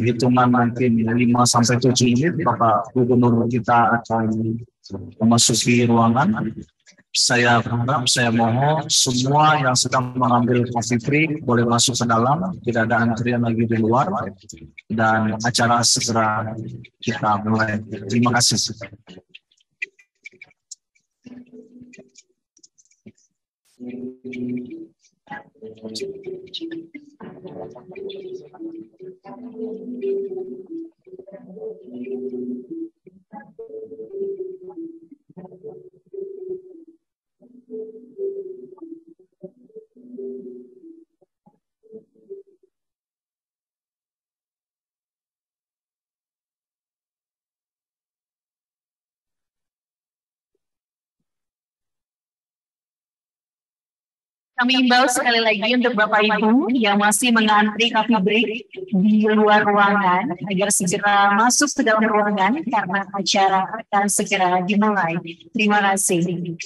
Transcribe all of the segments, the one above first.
hitungan mungkin 5 sampai 7 menit, Bapak Gubernur kita akan memasuki ruangan. Saya harap, saya mohon semua yang sedang mengambil coffee break boleh masuk ke dalam, tidak ada antrian lagi di luar, dan acara segera kita mulai. Terima kasih. Kami imbau sekali lagi untuk Bapak Ibu yang masih mengantri coffee break di luar ruangan agar segera masuk ke dalam ruangan karena acara akan segera dimulai. Terima kasih.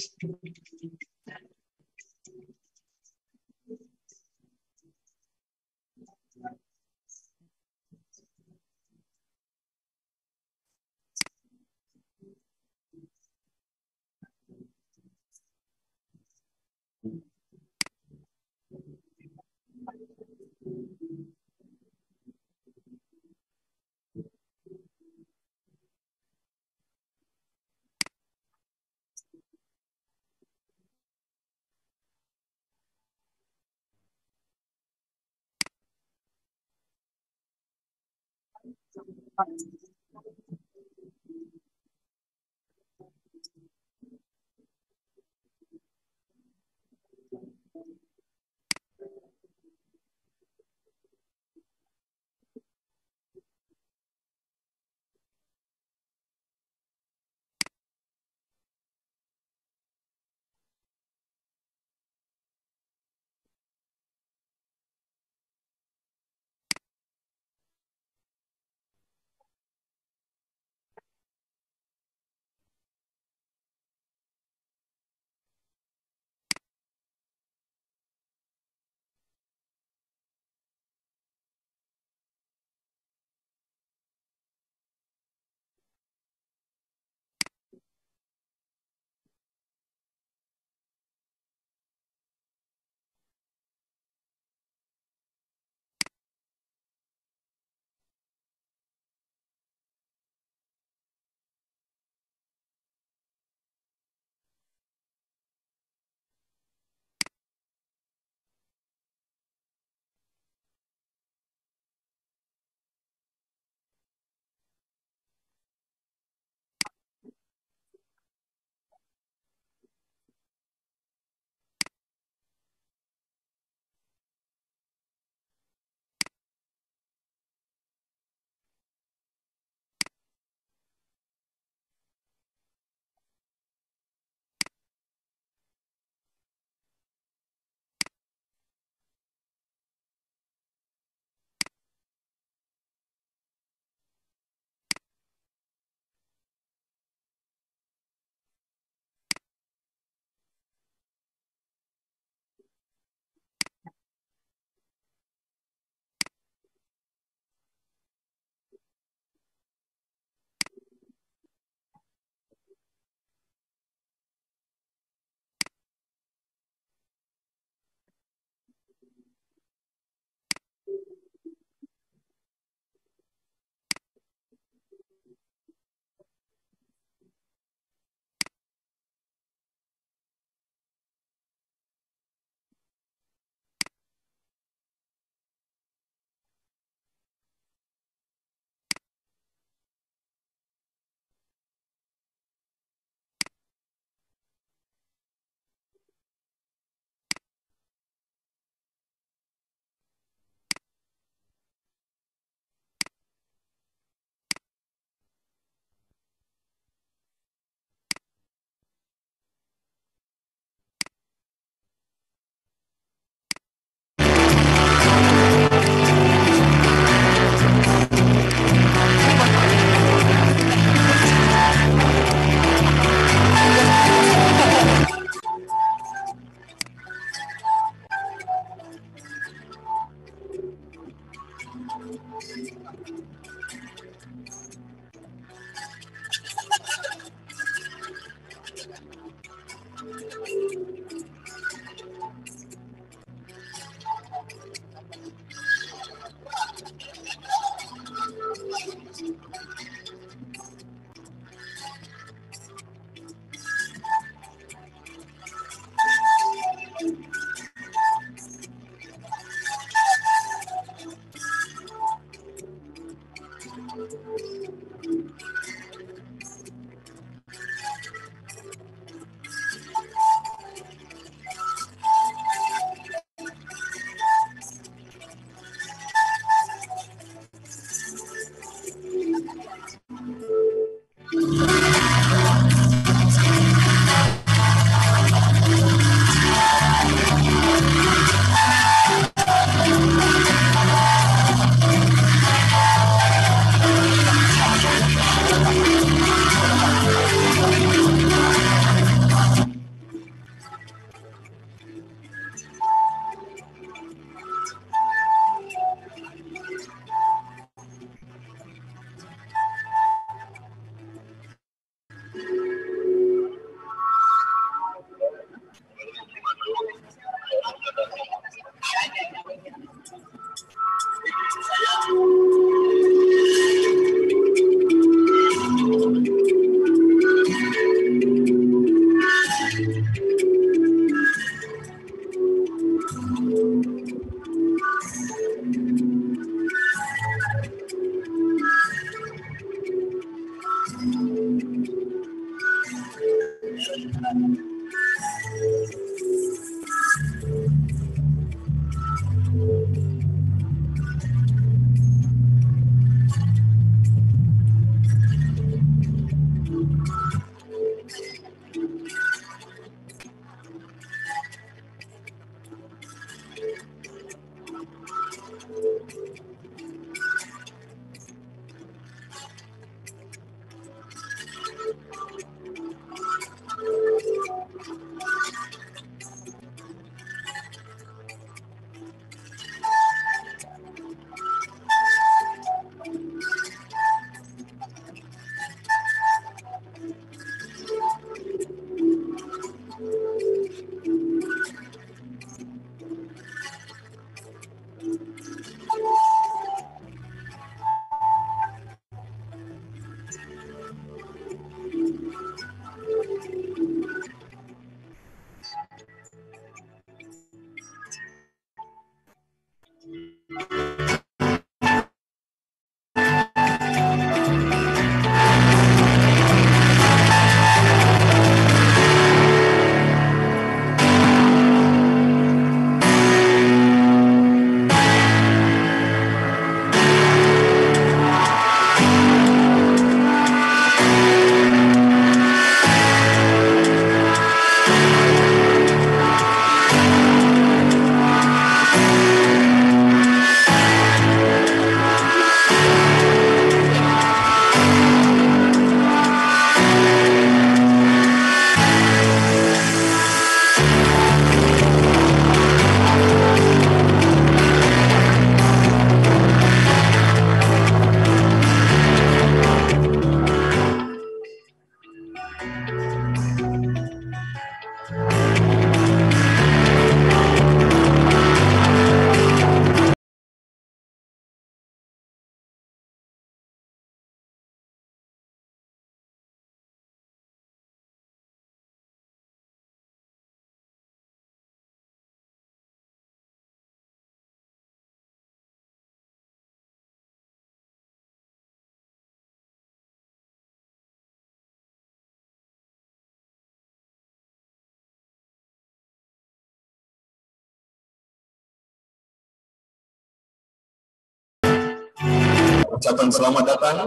ucapan selamat datang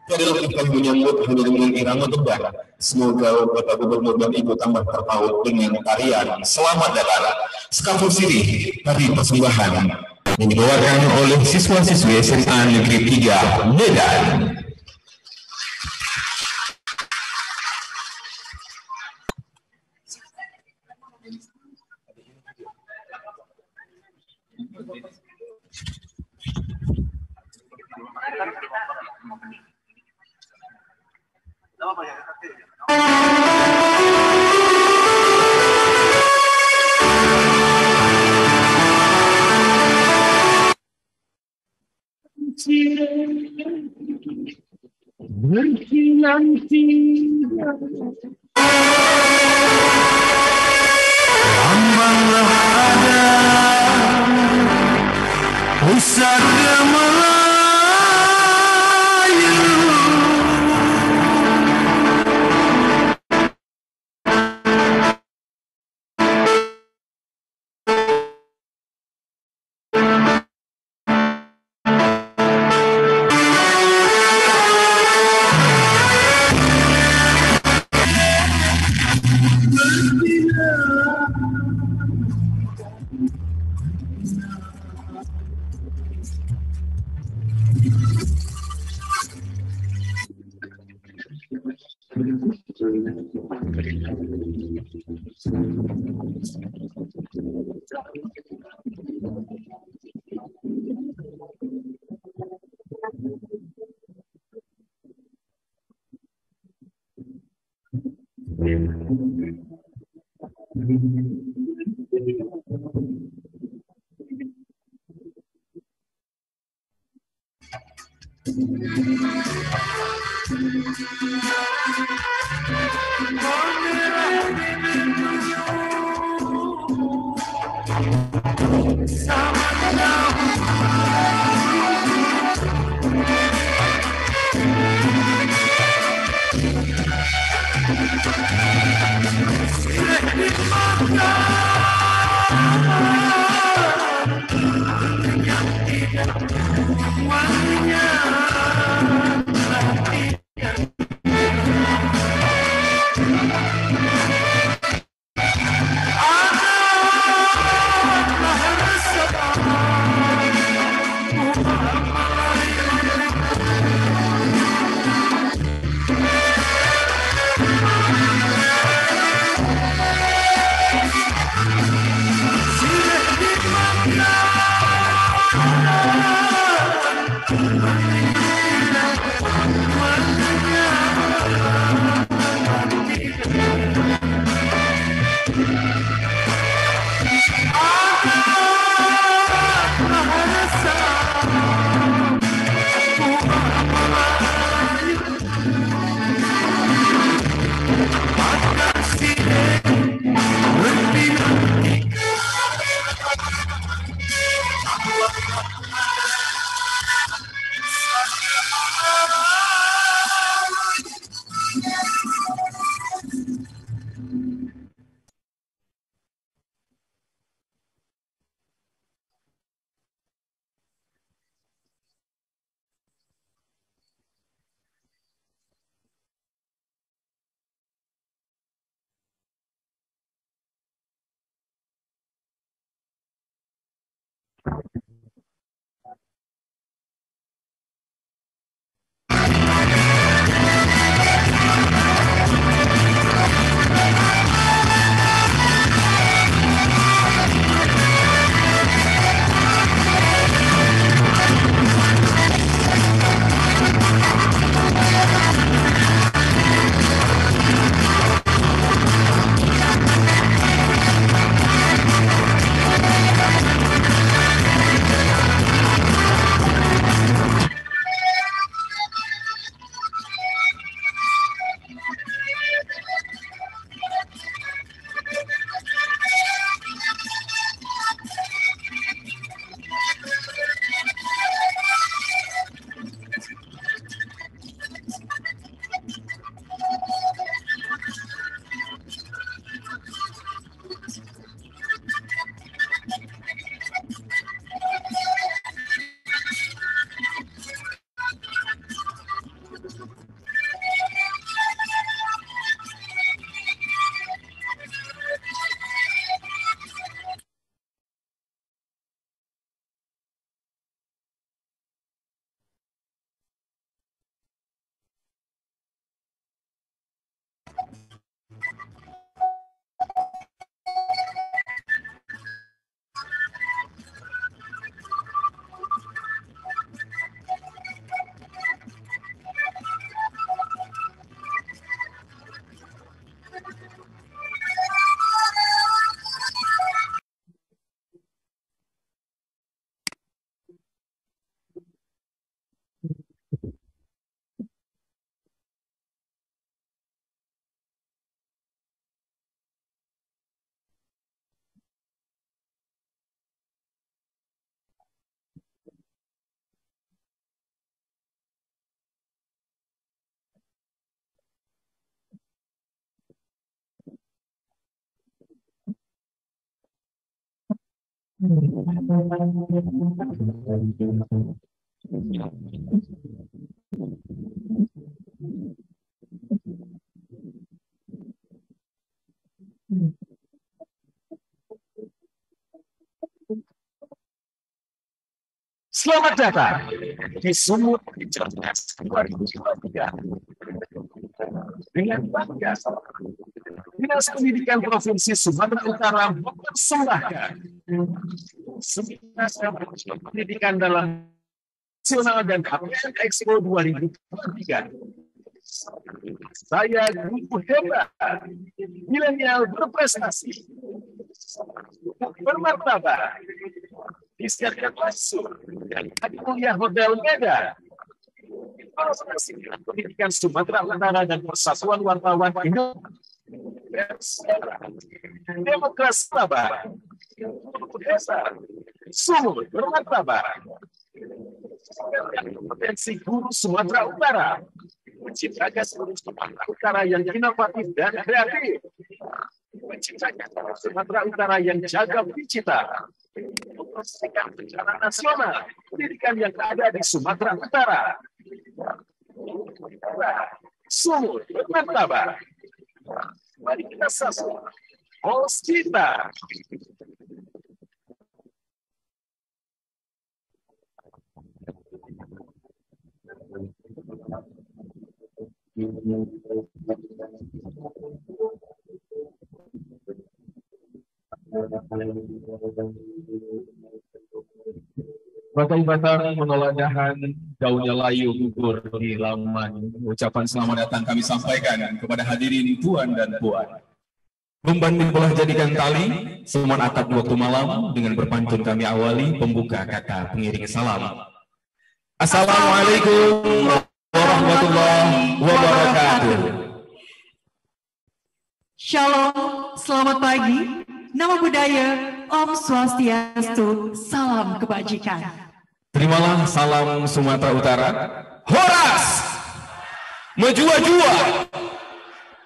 adalah kita menyambut dengan irama terbang. Semoga Bapak Gubernur dan Ibu tambah terpaut dengan tarian selamat datang. Skaful Siri dari persembahan yang dibawakan oleh siswa-siswi SMA Negeri 3 Medan. Lambanglah ada pusaka Melayu. Selamat datang di Sumut Cerdas 2023. Dengan bangga, Dinas Pendidikan Provinsi Sumatera Utara mempersembahkan Seminar Pendidikan dalam Nasional dan KPN Expo 2023. Saya guru hebat, milenial berprestasi, bermartabat, disiarkan langsung dari Kuliah Hotel Medan, Pendidikan Sumatera Utara dan Persatuan Wartawan Indonesia, Demokrasi Sabar, Sumut bermartabat, potensi guru Sumatera Utara, menciptakan Sumatera Utara yang inovatif dan kreatif, menciptakan Sumatera Utara yang jaga digital, mempromosikan bencana nasional, pendidikan yang ada di Sumatera Utara. Sumut bermartabat. Mari kita sasar host kita. Bagai batang menolak dahan, daunnya layu gugur di laman. Ucapan selamat datang kami sampaikan kepada hadirin tuan dan puan. Membanding bola jadikan tali, semuan atap waktu malam, dengan berpantun kami awali pembuka kata pengiring salam. Assalamualaikum warahmatullahi wabarakatuh. Shalom, selamat pagi. Nama budaya, Om Swastiastu, salam kebajikan. Terimalah salam Sumatera Utara. Horas, menjua-jua,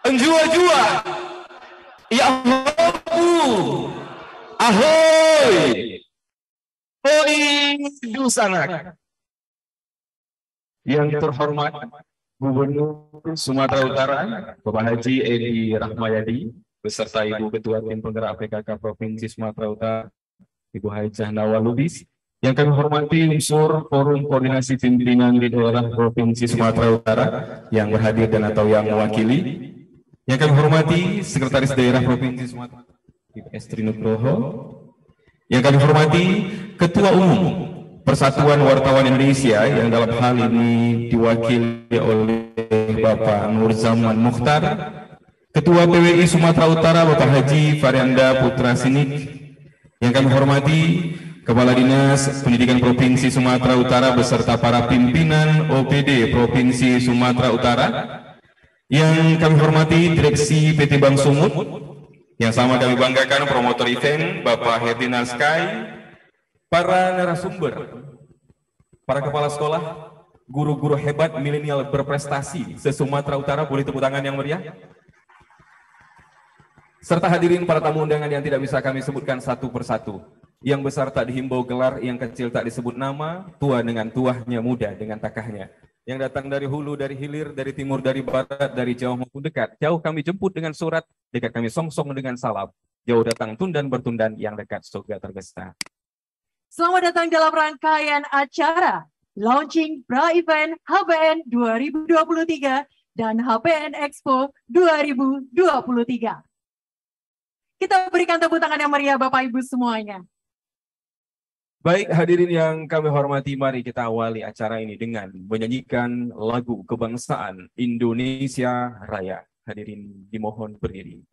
enjua-jua, ya ahoy, hoi dusanak. Yang terhormat Gubernur Sumatera Utara, Bapak Haji Edi Rahmayadi, beserta Ibu Ketua Tim Penggerak PKK Provinsi Sumatera Utara, Ibu Haijah Nawalubis. Yang kami hormati unsur Forum Koordinasi Pimpinan di Daerah Provinsi Sumatera Utara yang berhadir dan atau yang mewakili. Yang kami hormati Sekretaris Daerah Provinsi Sumatera Utara, Ibu Estri Nugroho. Yang kami hormati Ketua Umum Persatuan Wartawan Indonesia yang dalam hal ini diwakili oleh Bapak Nur Zaman Mukhtar. Ketua PWI Sumatera Utara Bapak Haji Varianda Putra Sinik. Yang kami hormati Kepala Dinas Pendidikan Provinsi Sumatera Utara beserta para pimpinan OPD Provinsi Sumatera Utara. Yang kami hormati Direksi PT Bank Sumut. Yang sama kami banggakan promotor event Bapak Herdinan Sky, para narasumber, para kepala sekolah, guru-guru hebat milenial berprestasi se-Sumatera Utara, boleh tepuk tangan yang meriah. Serta hadirin para tamu undangan yang tidak bisa kami sebutkan satu persatu. Yang besar tak dihimbau gelar, yang kecil tak disebut nama, tua dengan tuahnya, muda dengan takahnya. Yang datang dari hulu, dari hilir, dari timur, dari barat, dari jauh maupun dekat. Jauh kami jemput dengan surat, dekat kami songsong dengan salam. Jauh datang tundan bertundan, yang dekat surga tergesta. Selamat datang dalam rangkaian acara Launching Pra-Event HPN 2023 dan HPN Expo 2023. Kita berikan tepuk tangan yang meriah Bapak Ibu semuanya. Baik hadirin yang kami hormati, mari kita awali acara ini dengan menyanyikan lagu kebangsaan Indonesia Raya. Hadirin dimohon berdiri.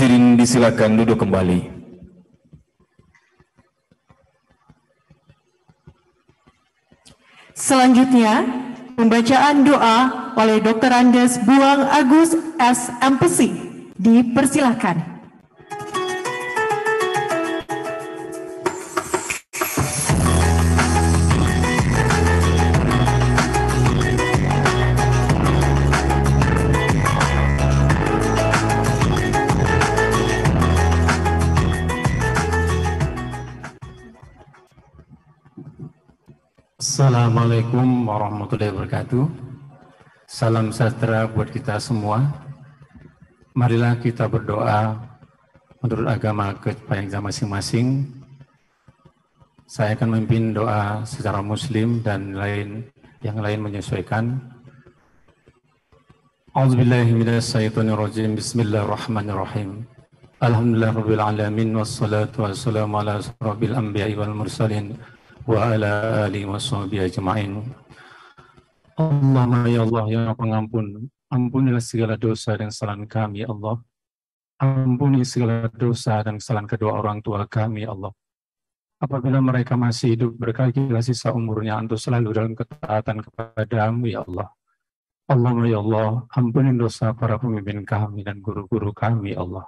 Hadirin disilakan duduk kembali. Selanjutnya, pembacaan doa oleh Dr. Andes Buang Agus S. MPC. Dipersilahkan. Assalamualaikum warahmatullahi wabarakatuh. Salam sejahtera buat kita semua. Marilah kita berdoa menurut agama kepercayaan masing-masing. Saya akan memimpin doa secara muslim dan yang lain menyesuaikan. A'udzubillahi minasyaitonirrajim. Bismillahirrahmanirrahim. Alhamdulillahirabbil alamin wassalatu wassalamu ala asyrofil anbiya'i wal mursalin wa ala alihi washabihi ajma'in. Allahumma ya Allah ya pengampun, ampunilah segala dosa dan kesalahan kami Allah. Ampuni segala dosa dan kesalahan kedua orang tua kami Allah. Apabila mereka masih hidup, berkahilah sisa umurnya untuk selalu dalam ketaatan kepada-Mu ya Allah. Allahumma ya Allah, ampuni dosa para pemimpin kami dan guru-guru kami Allah.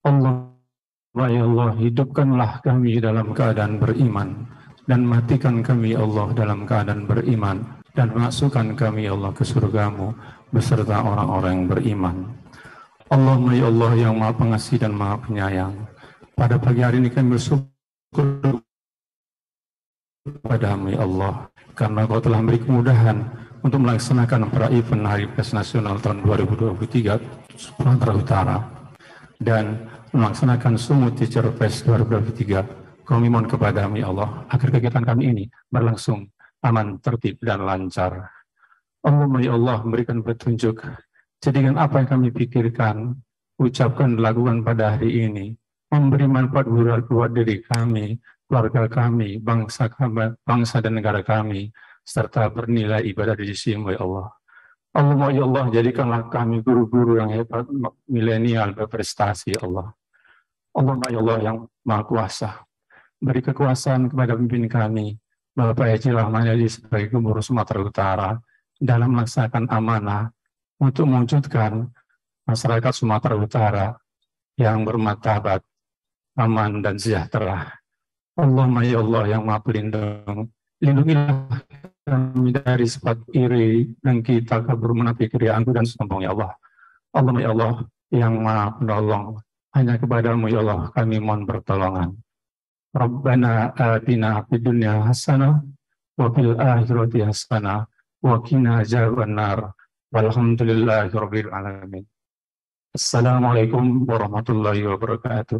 Allahumma ya Allah, hidupkanlah kami dalam keadaan beriman dan matikan kami Allah dalam keadaan beriman, dan masukkan kami Allah ke surga-Mu beserta orang-orang yang beriman. Allahumma ya Allah yang Maha Pengasih dan Maha Penyayang, pada pagi hari ini kami bersyukur kepadamu ya Allah, karena Kau telah beri kemudahan untuk melaksanakan pra event Hari Pers Nasional tahun 2023 Sumatera Utara dan melaksanakan Sumut Teacher Fest 2023. Kami mohon kepada-Mu ya Allah, agar kegiatan kami ini berlangsung aman, tertib, dan lancar. Allahumma ya Allah, berikan petunjuk, jadikan apa yang kami pikirkan, ucapkan, lakukan pada hari ini, memberi manfaat buat diri kami, keluarga kami, bangsa dan negara kami, serta bernilai ibadah di sisi-Mu ya Allah. Allahumma ya Allah, jadikanlah kami guru-guru yang hebat, milenial, berprestasi ya Allah. Allahumma ya Allah yang Maha Kuasa, beri kekuasaan kepada pemimpin kami, Bapak Haji Rahman Yadi sebagai Gubernur Sumatera Utara, dalam melaksanakan amanah untuk mewujudkan masyarakat Sumatera Utara yang bermartabat, aman dan sejahtera. Allahumma ya Allah yang Maha Pelindung, lindungilah kami dari sifat iri dan kita kabur munafik, ria, angkuh dan sombong ya Allah. Allahumma ya Allah yang Maha Penolong, hanya kepada-Mu ya Allah kami mohon pertolongan. Rabbana atina fid dunya hasanah wa fil akhirati hasanah wa qina adzabannar. Walhamdulillahirabbil alamin. Assalamualaikum warahmatullahi wabarakatuh.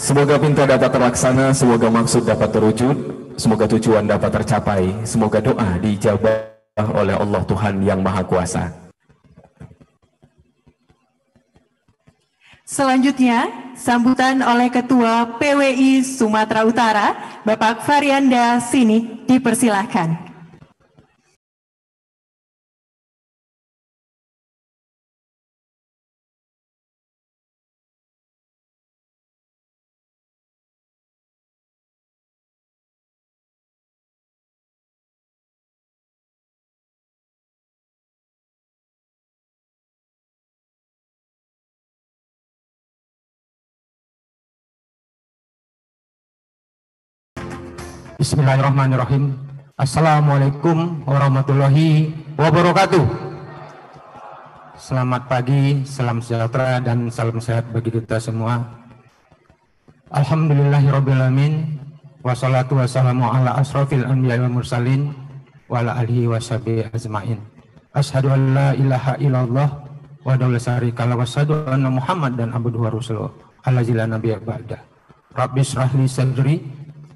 Semoga pinta dapat terlaksana, semoga maksud dapat terwujud, semoga tujuan dapat tercapai, semoga doa dijabah oleh Allah Tuhan yang Maha Kuasa. Selanjutnya, sambutan oleh Ketua PWI Sumatera Utara, Bapak Varianda Sini, dipersilahkan. Bismillahirrahmanirrahim. Assalamualaikum warahmatullahi wabarakatuh. Selamat pagi, salam sejahtera dan salam sehat bagi kita semua. Alhamdulillahirrabbilalamin. Wassalatu wassalamu ala asrofil anbiya'i wal mursalin wa ala alihi washabihi ajma'in. Asyhadu an la ilaha illallah wa la syarikalah wa asyhadu anna Muhammad dan abduhu wa rasuluh allazi la nabiyya ba'da. Rabbi shrah li sadri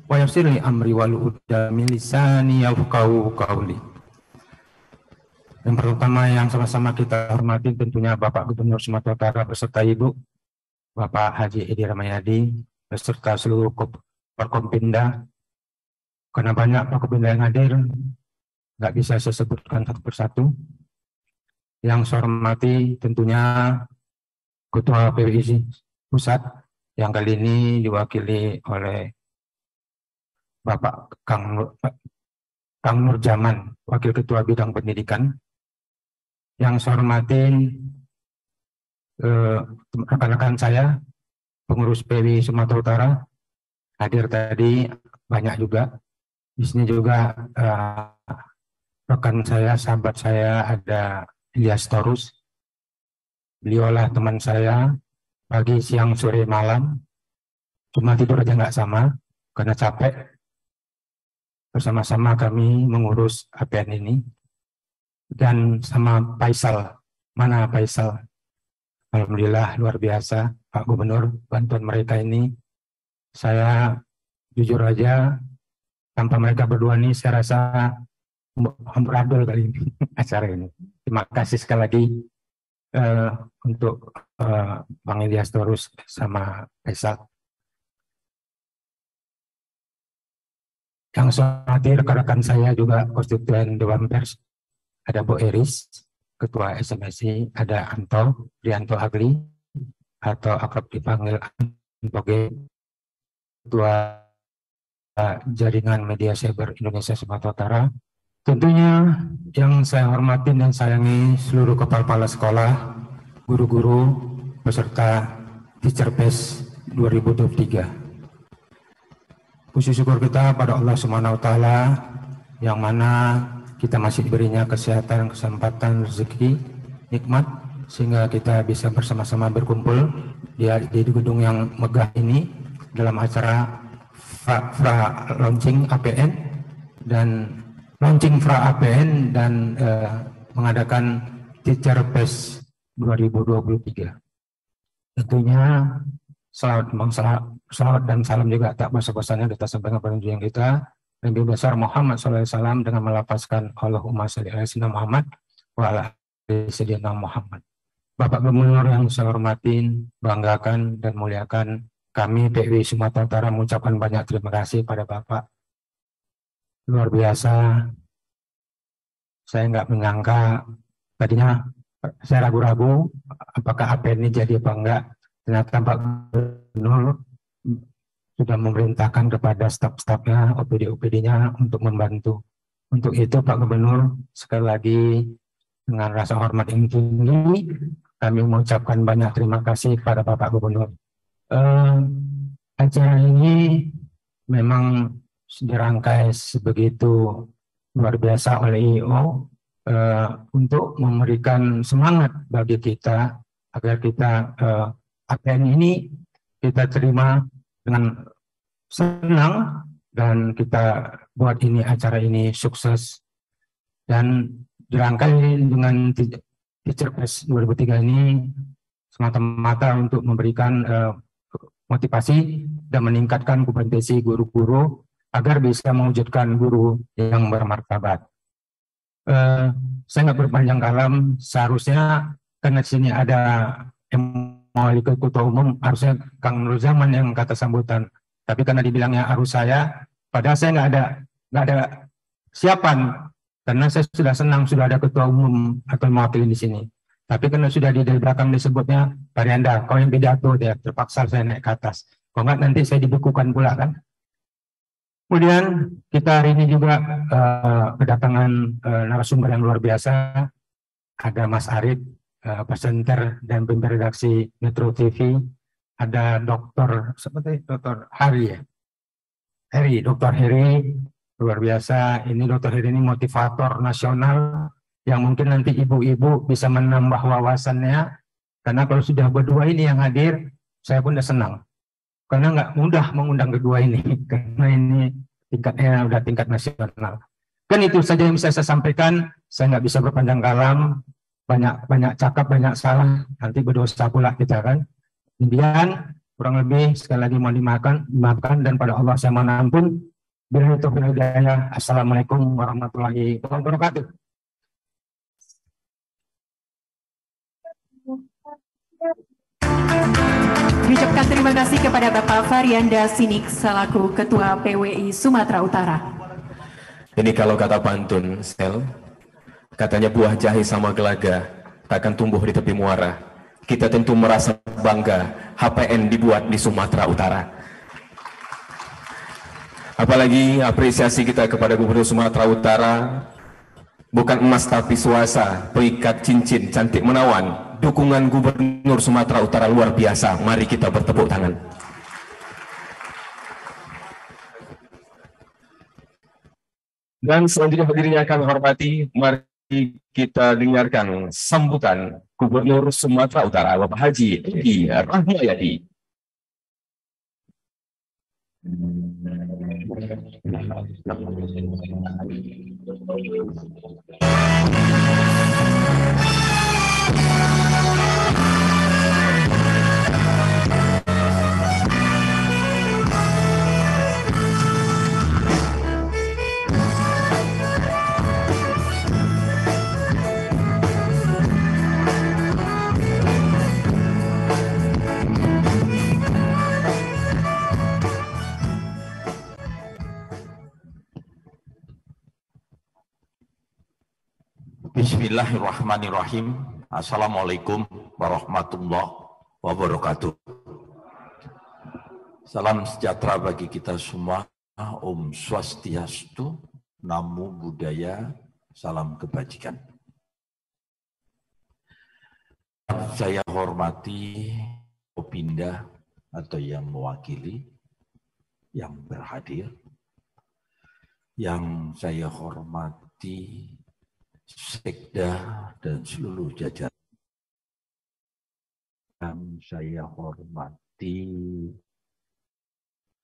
wa yassir li amri wahlul 'uqdatam min lisani yafqahu qawli. Yang pertama yang sama-sama kita hormati tentunya Bapak Gubernur Sumatera Utara beserta Ibu, Bapak Haji Edi Ramayadi beserta seluruh Forkompinda. Karena banyak Forkompinda yang hadir, nggak bisa saya sebutkan satu persatu. Yang saya hormati tentunya Ketua PWI Pusat yang kali ini diwakili oleh Bapak Kang Nur Jaman, Wakil Ketua Bidang Pendidikan. Yang saya hormati rekan-rekan saya, pengurus PWI Sumatera Utara, hadir tadi banyak juga. Di sini juga rekan saya, sahabat saya ada Ilyas Torus. Beliaulah teman saya pagi, siang, sore, malam. Cuma tidur aja nggak sama karena capek. Bersama-sama kami mengurus APN ini. Dan sama Faisal. Mana Faisal? Alhamdulillah luar biasa Pak Gubernur, bantuan mereka ini. Saya jujur aja, tanpa mereka berdua ini saya rasa amburadul kali ini acara ini. Terima kasih sekali lagi untuk Bang Ilyas Torus sama Faisal. Yang saya hormati rekan-rekan saya juga konstituen Dewan Pers, ada Bu Eris, Ketua SMSI, ada Anto, Rianto Agli, atau akrab dipanggil Antoge, Ketua Jaringan Media Cyber Indonesia Sumatera Utara. Tentunya yang saya hormati dan sayangi seluruh kepala sekolah, guru-guru, peserta Teacher Fest 2023. Puji syukur kita pada Allah Subhanahu wa Ta'ala yang mana kita masih diberinya kesehatan, kesempatan, rezeki, nikmat, sehingga kita bisa bersama-sama berkumpul di gedung yang megah ini dalam acara launching APN dan mengadakan Teacher Fest 2023. Tentunya salawat dan salam juga tak basa-basanya kita sampaikan kepada junjungan kita Nabi besar Muhammad SAW dengan melafazkan Allahumma sholli ala sayyidina Muhammad wa ala ali sayyidina Muhammad. Bapak Gubernur yang saya hormatin, banggakan dan muliakan, kami PWI Sumatera Utara mengucapkan banyak terima kasih pada Bapak. Luar biasa. Saya nggak menyangka, tadinya saya ragu-ragu apakah APN ini jadi apa enggak. Ternyata Pak Gubernur sudah memerintahkan kepada staf-stafnya, OPD-OPD-nya untuk membantu. Untuk itu Pak Gubernur, sekali lagi dengan rasa hormat yang tinggi, kami mengucapkan banyak terima kasih kepada Bapak Gubernur. Acara ini memang dirangkai sebegitu luar biasa oleh IO untuk memberikan semangat bagi kita agar kita APN ini kita terima dengan senang dan kita buat ini acara ini sukses dan dirangkai dengan Teacher Fest 2003 ini semata-mata untuk memberikan motivasi dan meningkatkan kompetensi guru-guru agar bisa mewujudkan guru yang bermartabat. Saya nggak berpanjang kalam, seharusnya karena di sini ada Wali Ketua Umum, harusnya Kang Nur Jaman yang kata sambutan. Tapi karena dibilangnya harus saya, padahal saya nggak ada siapan, karena saya sudah senang sudah ada Ketua Umum atau mewakili di sini. Tapi karena sudah di belakang disebutnya, Pak Rianda, kau yang pidato, ya terpaksa saya naik ke atas. Kalau nggak nanti saya dibekukan pula kan. Kemudian kita hari ini juga kedatangan narasumber yang luar biasa. Ada Mas Arif, presenter dan pemimpin redaksi Metro TV, ada Dr. Hari ya, Dr. Heri, luar biasa. Ini Dr. Heri ini motivator nasional yang mungkin nanti ibu-ibu bisa menambah wawasannya, karena kalau sudah berdua ini yang hadir, saya pun udah senang, karena nggak mudah mengundang kedua ini, karena ini tingkatnya udah tingkat nasional. Kan itu saja yang bisa saya sampaikan, saya nggak bisa berpanjang kalam. Banyak cakap, banyak salah, nanti berdosa pula kita kan. Kemudian kurang lebih sekali lagi mohon dimaafkan dan pada Allah saya mohon ampun. Billahi taufiq wal hidayah. Assalamualaikum warahmatullahi wabarakatuh. Kami ucapkan terima kasih kepada Bapak Varianda Sinik selaku Ketua PWI Sumatera Utara. Ini kalau kata pantun, Sel, katanya buah jahe sama gelaga takkan tumbuh di tepi muara. Kita tentu merasa bangga HPN dibuat di Sumatera Utara. Apalagi apresiasi kita kepada Gubernur Sumatera Utara, bukan emas tapi suasa, pengikat cincin cantik menawan. Dukungan Gubernur Sumatera Utara luar biasa. Mari kita bertepuk tangan. Dan selanjutnya hadirin yang kami hormati, mari kita dengarkan sambutan Gubernur Sumatera Utara Bapak Haji Edi Rahmayadi. Bismillahirrahmanirrahim. Assalamualaikum warahmatullahi wabarakatuh. Salam sejahtera bagi kita semua. Om Swastiastu, Namo Buddhaya, salam kebajikan. Saya hormati Opinda atau yang mewakili, yang berhadir, yang saya hormati Sekda dan seluruh jajaran. Yang saya hormati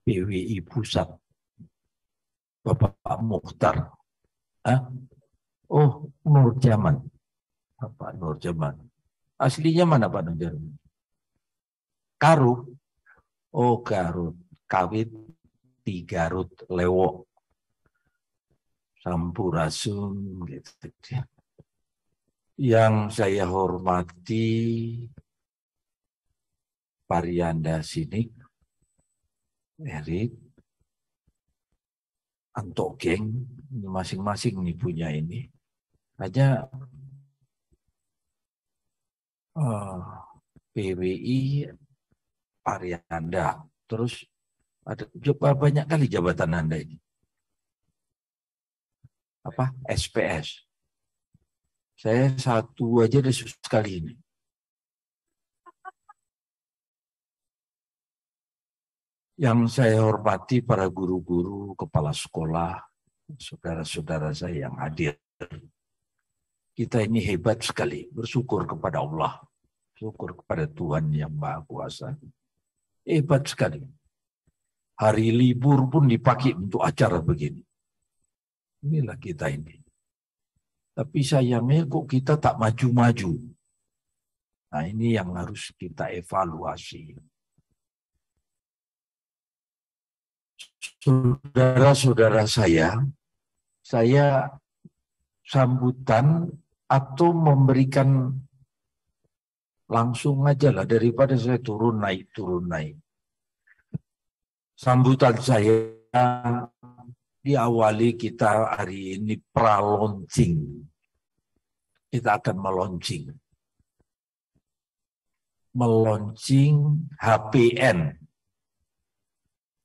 PWI Pusat, Bapak Mukhtar. Oh, Nur Jaman. Bapak Nur Jaman. Aslinya mana Pak Nur Jaman? Karut. Oh, Garut. Kawit di Garut Lewo. Sampurasun gitu. Yang saya hormati Varianda Sinik, Erik, Antok Geng, masing-masing nih punya ini. Hanya PWI Varianda, terus ada banyak kali jabatan Anda ini. Apa? SPS. Saya satu aja udah sekali ini. Yang saya hormati para guru-guru, kepala sekolah, saudara-saudara saya yang hadir. Kita ini hebat sekali, bersyukur kepada Allah, syukur kepada Tuhan yang Maha Kuasa. Hebat sekali. Hari libur pun dipakai untuk acara begini. Inilah kita ini. Tapi sayangnya kok kita tak maju-maju. Nah ini yang harus kita evaluasi. Saudara-saudara saya sambutan atau memberikan langsung aja lah daripada saya turun naik. Sambutan saya diawali kita hari ini pra-launching. Kita akan meluncing HPN.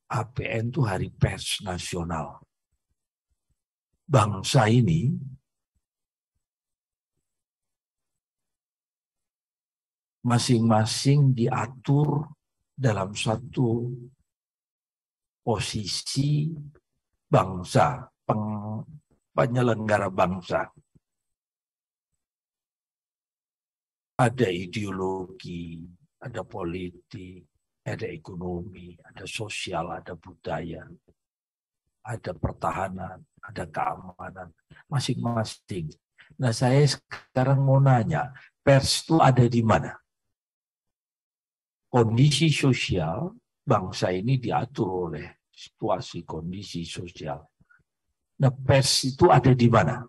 HPN itu Hari Pers Nasional. Bangsa ini masing-masing diatur dalam satu posisi bangsa, penyelenggara bangsa. Ada ideologi, ada politik, ada ekonomi, ada sosial, ada budaya, ada pertahanan, ada keamanan, masing-masing. Nah saya sekarang mau nanya, pers itu ada di mana? Kondisi sosial bangsa ini diatur oleh situasi kondisi sosial. Nah, pers itu ada di mana?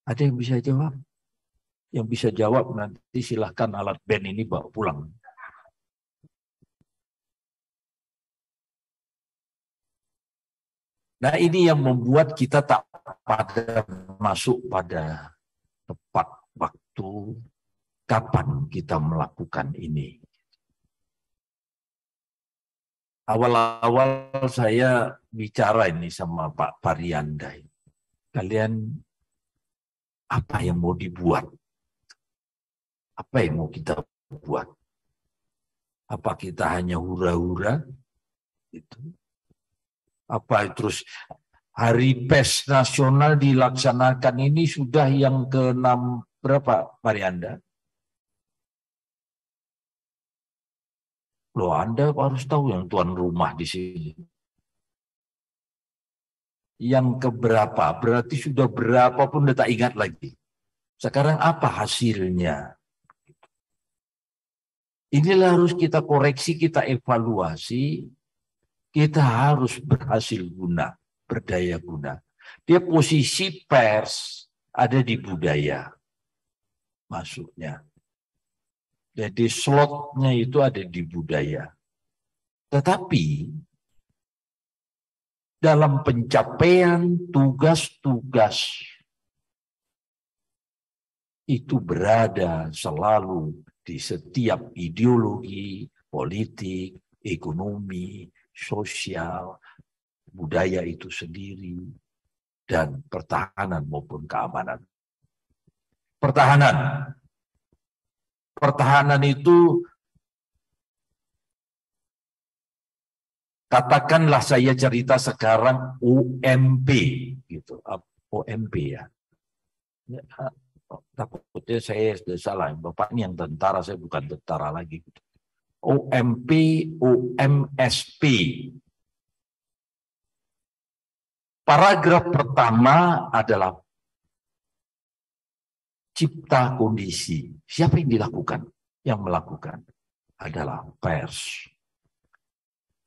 Ada yang bisa jawab? Yang bisa jawab nanti silahkan alat band ini bawa pulang. Nah, ini yang membuat kita tak pada masuk pada tepat waktu kapan kita melakukan ini. Awal-awal saya bicara ini sama Pak Parianda. Kalian apa yang mau dibuat? Apa yang mau kita buat? Apa kita hanya hura-hura? Itu. Apa terus Hari Pers Nasional dilaksanakan ini sudah yang ke-6 berapa, Parianda? Loh, Anda harus tahu yang tuan rumah di sini. Yang keberapa? Berarti sudah berapa pun udah tak ingat lagi. Sekarang apa hasilnya? Inilah harus kita koreksi, kita evaluasi. Kita harus berhasil guna, berdaya guna. Dia posisi pers ada di budaya. Masuknya. Jadi slotnya itu ada di budaya. Tetapi dalam pencapaian tugas-tugas itu berada selalu di setiap ideologi, politik, ekonomi, sosial, budaya itu sendiri, dan pertahanan maupun keamanan. Pertahanan itu, katakanlah saya cerita sekarang OMP, gitu. OMP ya. Takutnya saya sudah salah. Bapak ini yang tentara, saya bukan tentara lagi. OMP, OMSP. Paragraf pertama adalah cipta kondisi. Siapa yang dilakukan? Yang melakukan adalah pers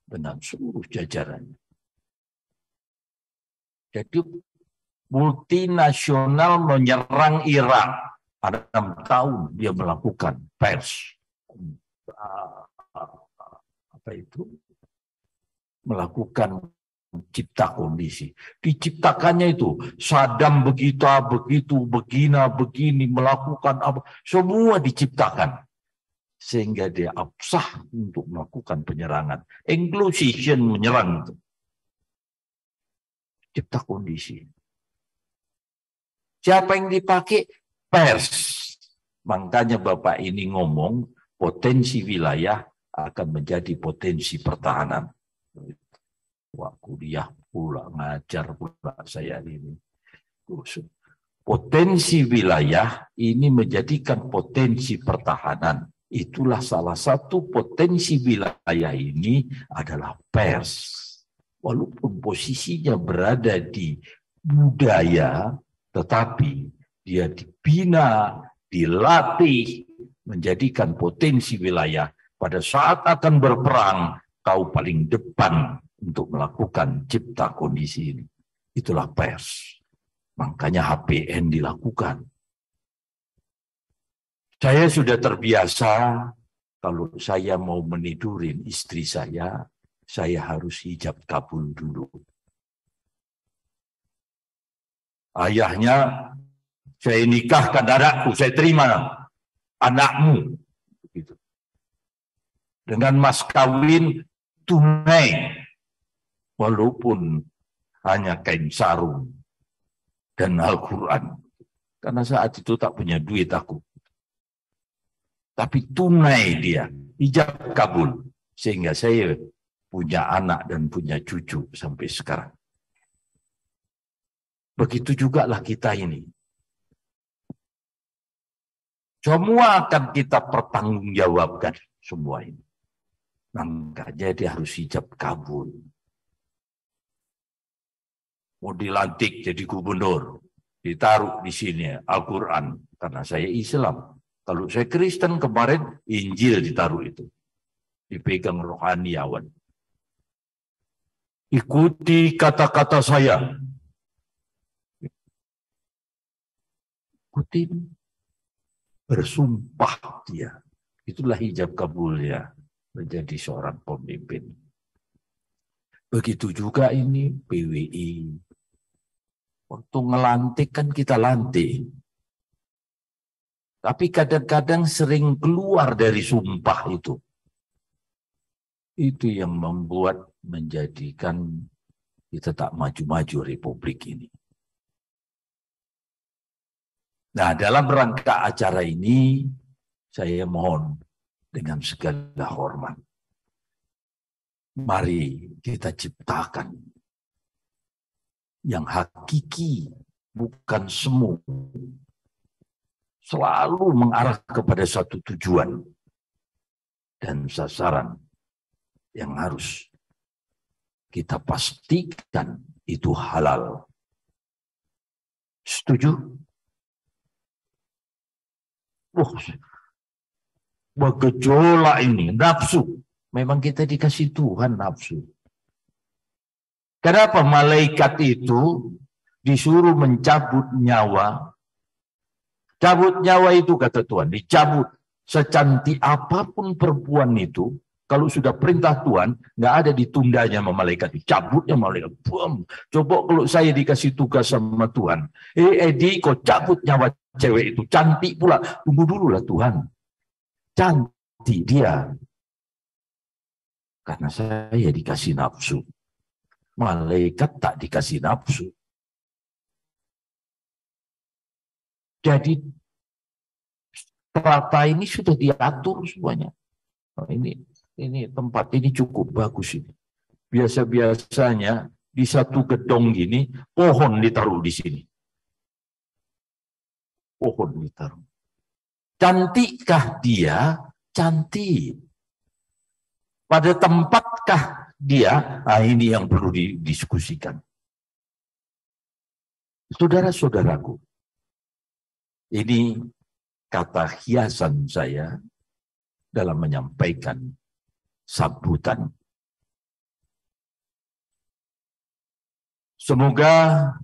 dengan seluruh jajarannya. Jadi multinasional menyerang Irak. Ada 6 tahun dia melakukan pers. Apa itu? Melakukan cipta kondisi. Diciptakannya itu Saddam begitu, begini, melakukan apa. Semua diciptakan. Sehingga dia absah untuk melakukan penyerangan. Inclusion menyerang itu. Cipta kondisi. Siapa yang dipakai? Pers. Makanya Bapak ini ngomong potensi wilayah akan menjadi potensi pertahanan. Wah, kuliah pula, ngajar pula saya ini. Potensi wilayah ini menjadikan potensi pertahanan. Itulah salah satu potensi wilayah ini adalah pers. Walaupun posisinya berada di budaya, tetapi dia dibina, dilatih, menjadikan potensi wilayah. Pada saat akan berperang, kau paling depan untuk melakukan cipta kondisi ini. Itulah pers. Makanya HPN dilakukan. Saya sudah terbiasa kalau saya mau menidurin istri saya harus hijab kabul dulu. Ayahnya, saya nikahkan anakku, saya terima anakmu. Begitu. Dengan mas kawin tunai. Walaupun hanya kain sarung dan Al-Quran. Karena saat itu tak punya duit aku. Tapi tunai dia, hijab kabul. Sehingga saya punya anak dan punya cucu sampai sekarang. Begitu juga lah kita ini. Semua akan kita pertanggungjawabkan semua ini. Makanya dia harus hijab kabul. Mau dilantik jadi gubernur, ditaruh di sini Al-Quran. Karena saya Islam. Kalau saya Kristen kemarin, Injil ditaruh itu. Dipegang rohaniawan. Ikuti kata-kata saya. Ikuti. Bersumpah dia. Itulah hijab kabulnya menjadi seorang pemimpin. Begitu juga ini PWI. Waktu ngelantik kan kita lantik. Tapi kadang-kadang sering keluar dari sumpah itu. Itu yang membuat menjadikan kita tak maju-maju Republik ini. Nah, dalam rangka acara ini, saya mohon dengan segala hormat. Mari kita ciptakan yang hakiki, bukan semu. Selalu mengarah kepada satu tujuan dan sasaran yang harus kita pastikan itu halal. Setuju? Bergejolak ini, nafsu. Memang kita dikasih Tuhan nafsu. Kenapa malaikat itu disuruh mencabut nyawa? Cabut nyawa itu kata Tuhan, dicabut. Secantik apapun perempuan itu, kalau sudah perintah Tuhan, nggak ada ditundanya sama malaikat. Dicabutnya malaikat. Boom. Coba kalau saya dikasih tugas sama Tuhan. Edi, kau cabut nyawa cewek itu. Cantik pula. Tunggu dulu lah Tuhan. Cantik dia. Karena saya dikasih nafsu. Malaikat tak dikasih nafsu. Jadi strata ini sudah diatur semuanya. Nah, ini tempat ini cukup bagus ini. Biasa-biasanya di satu gedung gini pohon ditaruh di sini. Pohon ditaruh. Cantikkah dia? Cantik. Pada tempatkah dia? Nah, ini yang perlu didiskusikan. Saudara-saudaraku, ini kata hiasan saya dalam menyampaikan sambutan. Semoga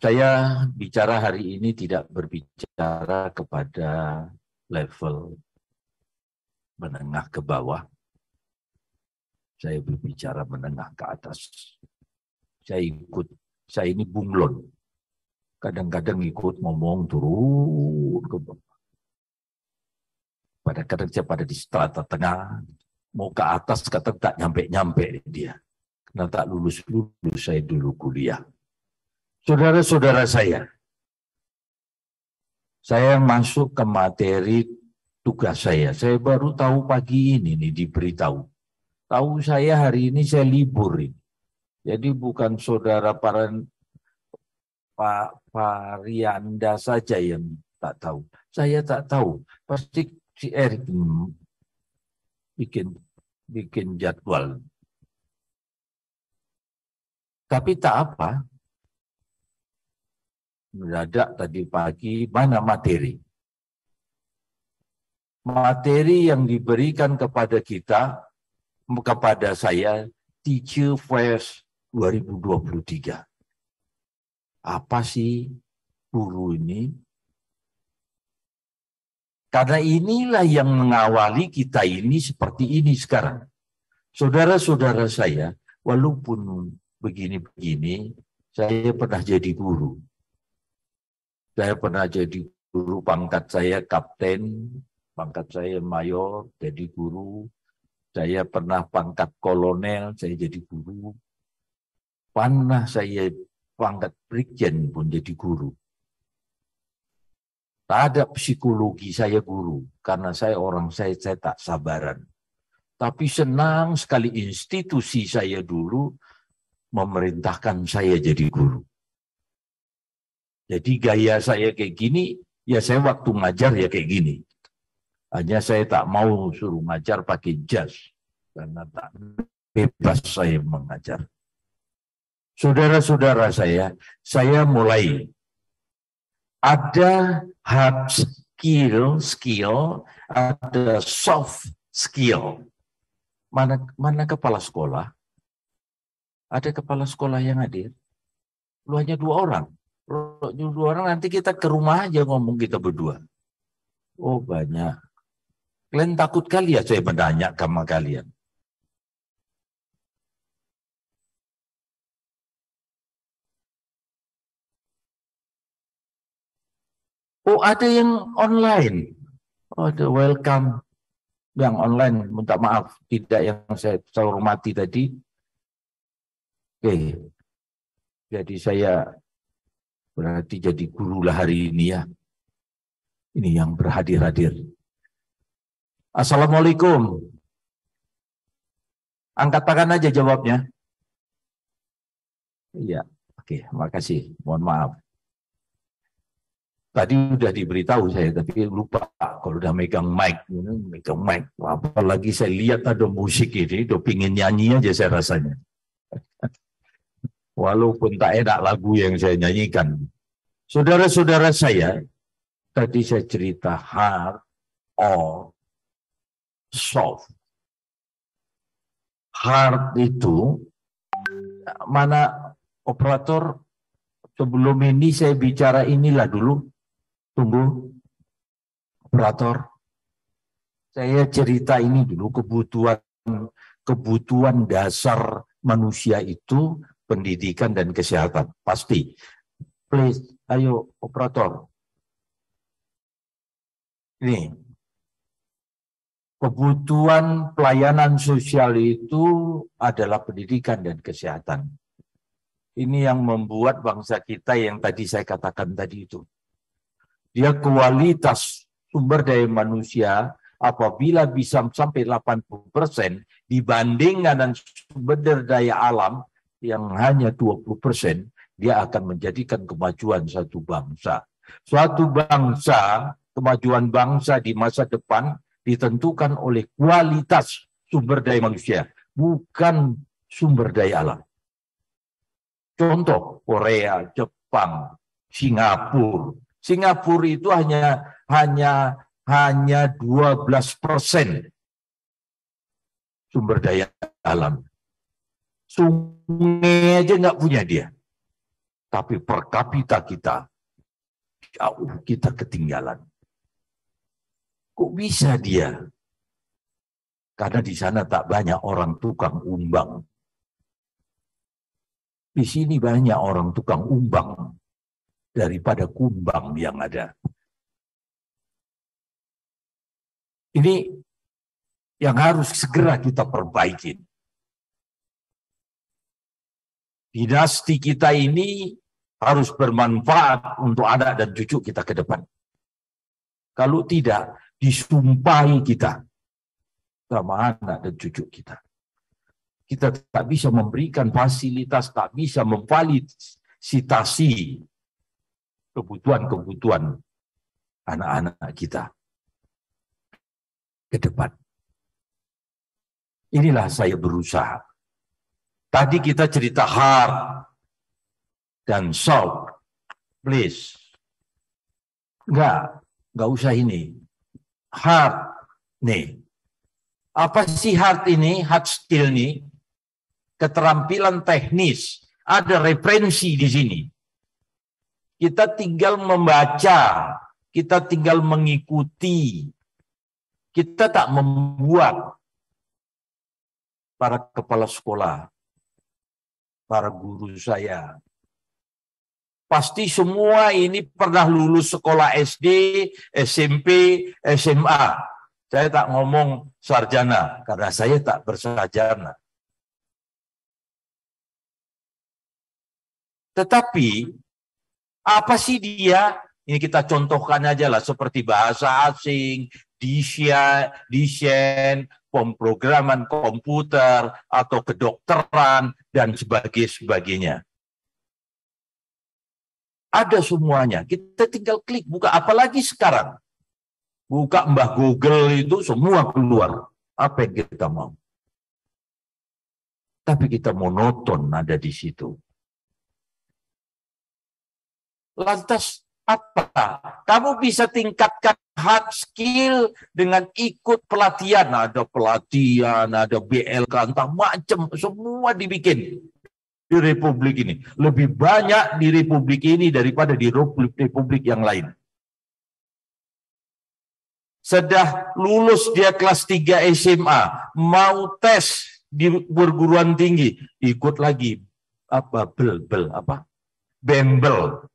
saya bicara hari ini tidak berbicara kepada level menengah ke bawah. Saya berbicara menengah ke atas. Saya ini bunglon. Kadang-kadang ikut ngomong turun ke bawah. Kadang-kadang saya pada di strata tengah. Mau ke atas kata tak nyampe-nyampe dia. Karena tak lulus-lulus saya dulu kuliah. Saudara-saudara saya masuk ke materi tugas saya. Saya baru tahu pagi ini nih diberitahu. Tahu saya hari ini saya libur ini. Jadi bukan saudara Pak Parianda saja yang tak tahu. Saya tak tahu. Pasti si Erik bikin jadwal. Tapi tak apa. Mendadak tadi pagi mana materi? Materi yang diberikan kepada kita, kepada saya, Teacher Fest 2023. Apa sih guru ini? Karena inilah yang mengawali kita ini seperti ini sekarang. Saudara-saudara saya, walaupun begini-begini, saya pernah jadi guru. Saya pernah jadi guru, pangkat saya kapten, pangkat saya mayor, jadi guru. Saya pernah pangkat kolonel, saya jadi guru. Pernah saya pangkat brigjen pun jadi guru. Tak ada psikologi saya guru, karena saya tak sabaran. Tapi senang sekali institusi saya dulu memerintahkan saya jadi guru. Jadi gaya saya kayak gini, ya saya waktu ngajar ya kayak gini. Hanya saya tak mau suruh ngajar pakai jas, karena tak bebas saya mengajar. Saudara-saudara saya mulai ada hard skill, ada soft skill. Mana kepala sekolah? Ada kepala sekolah yang hadir? Lu hanya 2 orang. Lu 2 orang nanti kita ke rumah aja ngomong kita berdua. Oh banyak. Kalian takut kali ya saya menanya sama kalian. Oh, ada yang online. Oh, ada welcome yang online. Minta maaf, tidak yang saya hormati tadi. Oke. Jadi saya berarti jadi guru lah hari ini ya. Ini yang berhadir-hadir. Assalamualaikum. Angkat tangan aja jawabnya. Iya, oke, makasih. Mohon maaf. Tadi udah diberitahu saya, tapi lupa kalau udah megang mic. Apalagi saya lihat ada musik ini, udah pingin nyanyi aja saya rasanya. Walaupun tak enak lagu yang saya nyanyikan. Saudara-saudara saya, tadi saya cerita hard or soft. Hard itu, mana operator sebelum ini saya bicara inilah dulu. Tunggu, operator. Saya cerita ini dulu, kebutuhan dasar manusia itu pendidikan dan kesehatan. Pasti. Please, ayo operator. Ini. Kebutuhan pelayanan sosial itu adalah pendidikan dan kesehatan. Ini yang membuat bangsa kita yang tadi saya katakan tadi itu. Dia kualitas sumber daya manusia apabila bisa sampai 80% dibandingkan dengan sumber daya alam yang hanya 20%, dia akan menjadikan kemajuan satu bangsa. Suatu bangsa, kemajuan bangsa di masa depan ditentukan oleh kualitas sumber daya manusia, bukan sumber daya alam. Contoh, Korea, Jepang, Singapura. Singapura itu hanya 12% sumber daya alam. Sungai aja nggak punya dia. Tapi per kapita kita, jauh kita ketinggalan. Kok bisa dia? Karena di sana tak banyak orang tukang umbang. Di sini banyak orang tukang umbang daripada kumbang yang ada. Ini yang harus segera kita perbaiki. Dinasti kita ini harus bermanfaat untuk anak dan cucu kita ke depan. Kalau tidak, disumpahi kita sama anak dan cucu kita. Kita tak bisa memberikan fasilitas, tak bisa memfasilitasi kebutuhan-kebutuhan anak-anak kita ke depan. Inilah saya berusaha. Tadi kita cerita hard dan soft. Please. Enggak usah ini. Hard. Nih. Apa sih hard ini? Hard skill nih. Keterampilan teknis. Ada referensi di sini. Kita tinggal membaca, kita tinggal mengikuti. Kita tak membuat. Para kepala sekolah, para guru saya, pasti semua ini pernah lulus sekolah SD, SMP, SMA. Saya tak ngomong sarjana, karena saya tak bersarjana. Tetapi, apa sih dia? Ini kita contohkan aja lah, seperti bahasa asing, desain, pemrograman komputer, atau kedokteran, dan sebagainya. Ada semuanya. Kita tinggal klik, buka. Apalagi sekarang. Buka Mbah Google itu semua keluar. Apa yang kita mau. Tapi kita monoton ada di situ. Lantas apa? Kamu bisa tingkatkan hard skill dengan ikut pelatihan. Ada pelatihan, ada BLK, entah macam, semua dibikin di Republik ini. Lebih banyak di Republik ini daripada di Republik yang lain. Sudah lulus dia kelas 3 SMA, mau tes di perguruan tinggi, ikut lagi apa bembel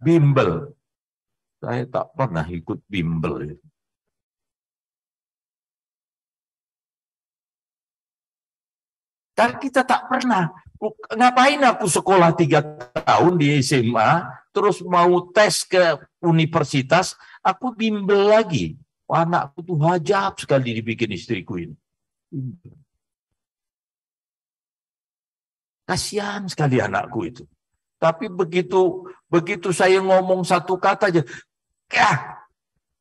Bimbel. Saya tak pernah ikut bimbel. Kan kita tak pernah. Ngapain aku sekolah 3 tahun di SMA, terus mau tes ke universitas, aku bimbel lagi. Anakku tuh hajab sekali dibikin istriku ini. Kasihan sekali anakku itu. Tapi begitu saya ngomong satu kata aja,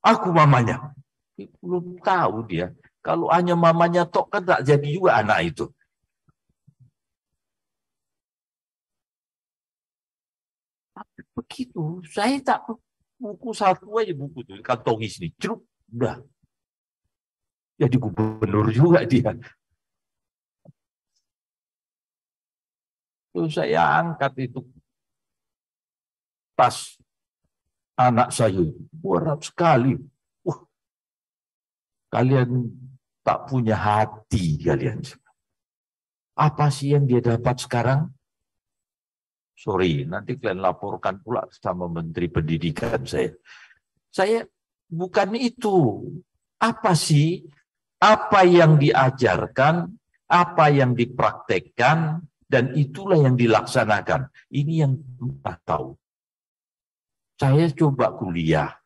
aku mamanya. Belum tahu dia. Kalau hanya mamanya tok kan tak jadi juga anak itu. Tapi begitu, saya tak buku satu aja buku itu kantongi sini, ceruk, udah. Jadi gubernur juga dia. Terus saya angkat itu tas anak saya, berat sekali. Kalian tak punya hati kalian. Apa sih yang dia dapat sekarang? Sorry, nanti kalian laporkan pula sama Menteri Pendidikan saya. Saya bukan itu. Apa sih? Apa yang diajarkan, apa yang dipraktekkan, dan itulah yang dilaksanakan. Ini yang kita tahu. Saya coba kuliah.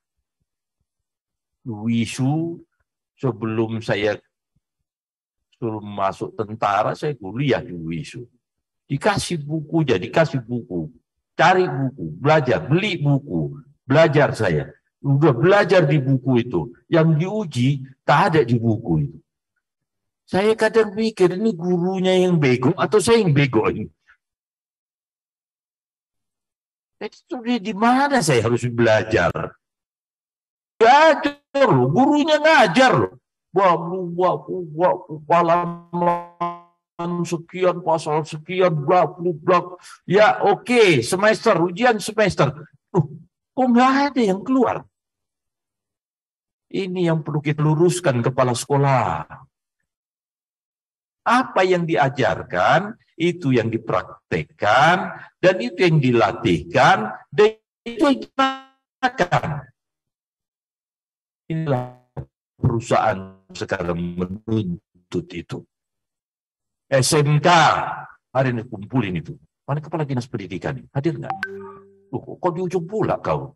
WISU, sebelum saya masuk tentara, saya kuliah di WISU. Dikasih buku, dikasih buku. Cari buku, belajar, beli buku. Belajar saya. Udah belajar di buku itu. Yang diuji, tak ada di buku itu. Saya kadang pikir, ini gurunya yang bego atau saya yang bego ini? Jadi di mana saya harus belajar? Belajar loh, gurunya ngajar loh. Halaman sekian, pasal sekian, bla bla bla. Ya oke, semester, ujian semester. Kok nggak ada yang keluar? Ini yang perlu kita luruskan kepala sekolah. Apa yang diajarkan, itu yang dipraktekkan, dan itu yang dilatihkan, dan itu yang dilakukan. Inilah perusahaan sekarang menuntut itu. SMK, hari ini kumpulin itu. Mana kepala dinas pendidikan? Hadir nggak? Kok di ujung pula kau?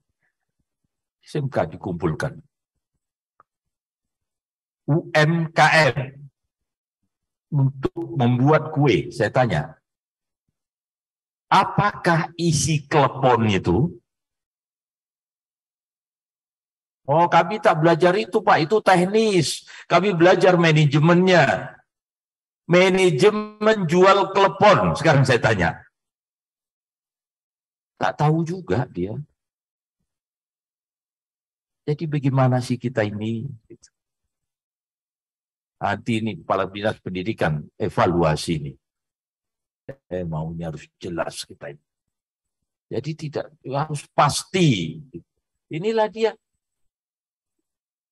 SMK dikumpulkan. UMKM untuk membuat kue. Saya tanya, apakah isi klepon itu? Oh, kami tak belajar itu, Pak. Itu teknis. Kami belajar manajemennya. Manajemen jual klepon. Sekarang saya tanya. Tak tahu juga dia. Jadi bagaimana sih kita ini? Nanti ini kepala dinas pendidikan evaluasi ini. Maunya harus jelas kita ini. Jadi tidak harus pasti. Inilah dia.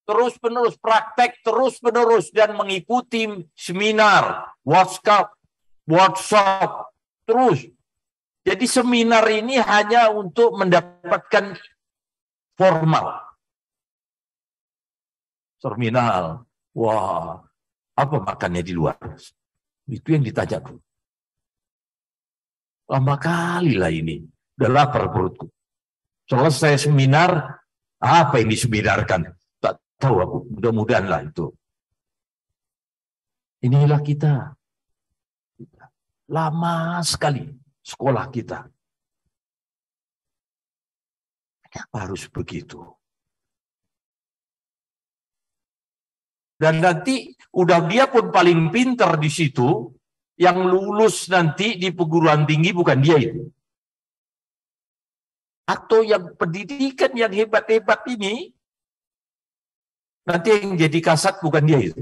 Terus menerus praktek, terus menerus dan mengikuti seminar, workshop, terus. Jadi seminar ini hanya untuk mendapatkan formal. Terminal, wah, apa makannya di luar? Itu yang ditanya tuh. Lama kali lah ini, udah lapar perutku. Selesai seminar, apa yang diseminarkan? Tak tahu aku, mudah-mudahan lah itu. Inilah kita. Lama sekali sekolah kita. Kenapa harus begitu? Dan nanti udah dia pun paling pintar di situ, yang lulus nanti di perguruan tinggi bukan dia itu. Atau yang pendidikan yang hebat-hebat ini, nanti yang jadi kasat bukan dia itu.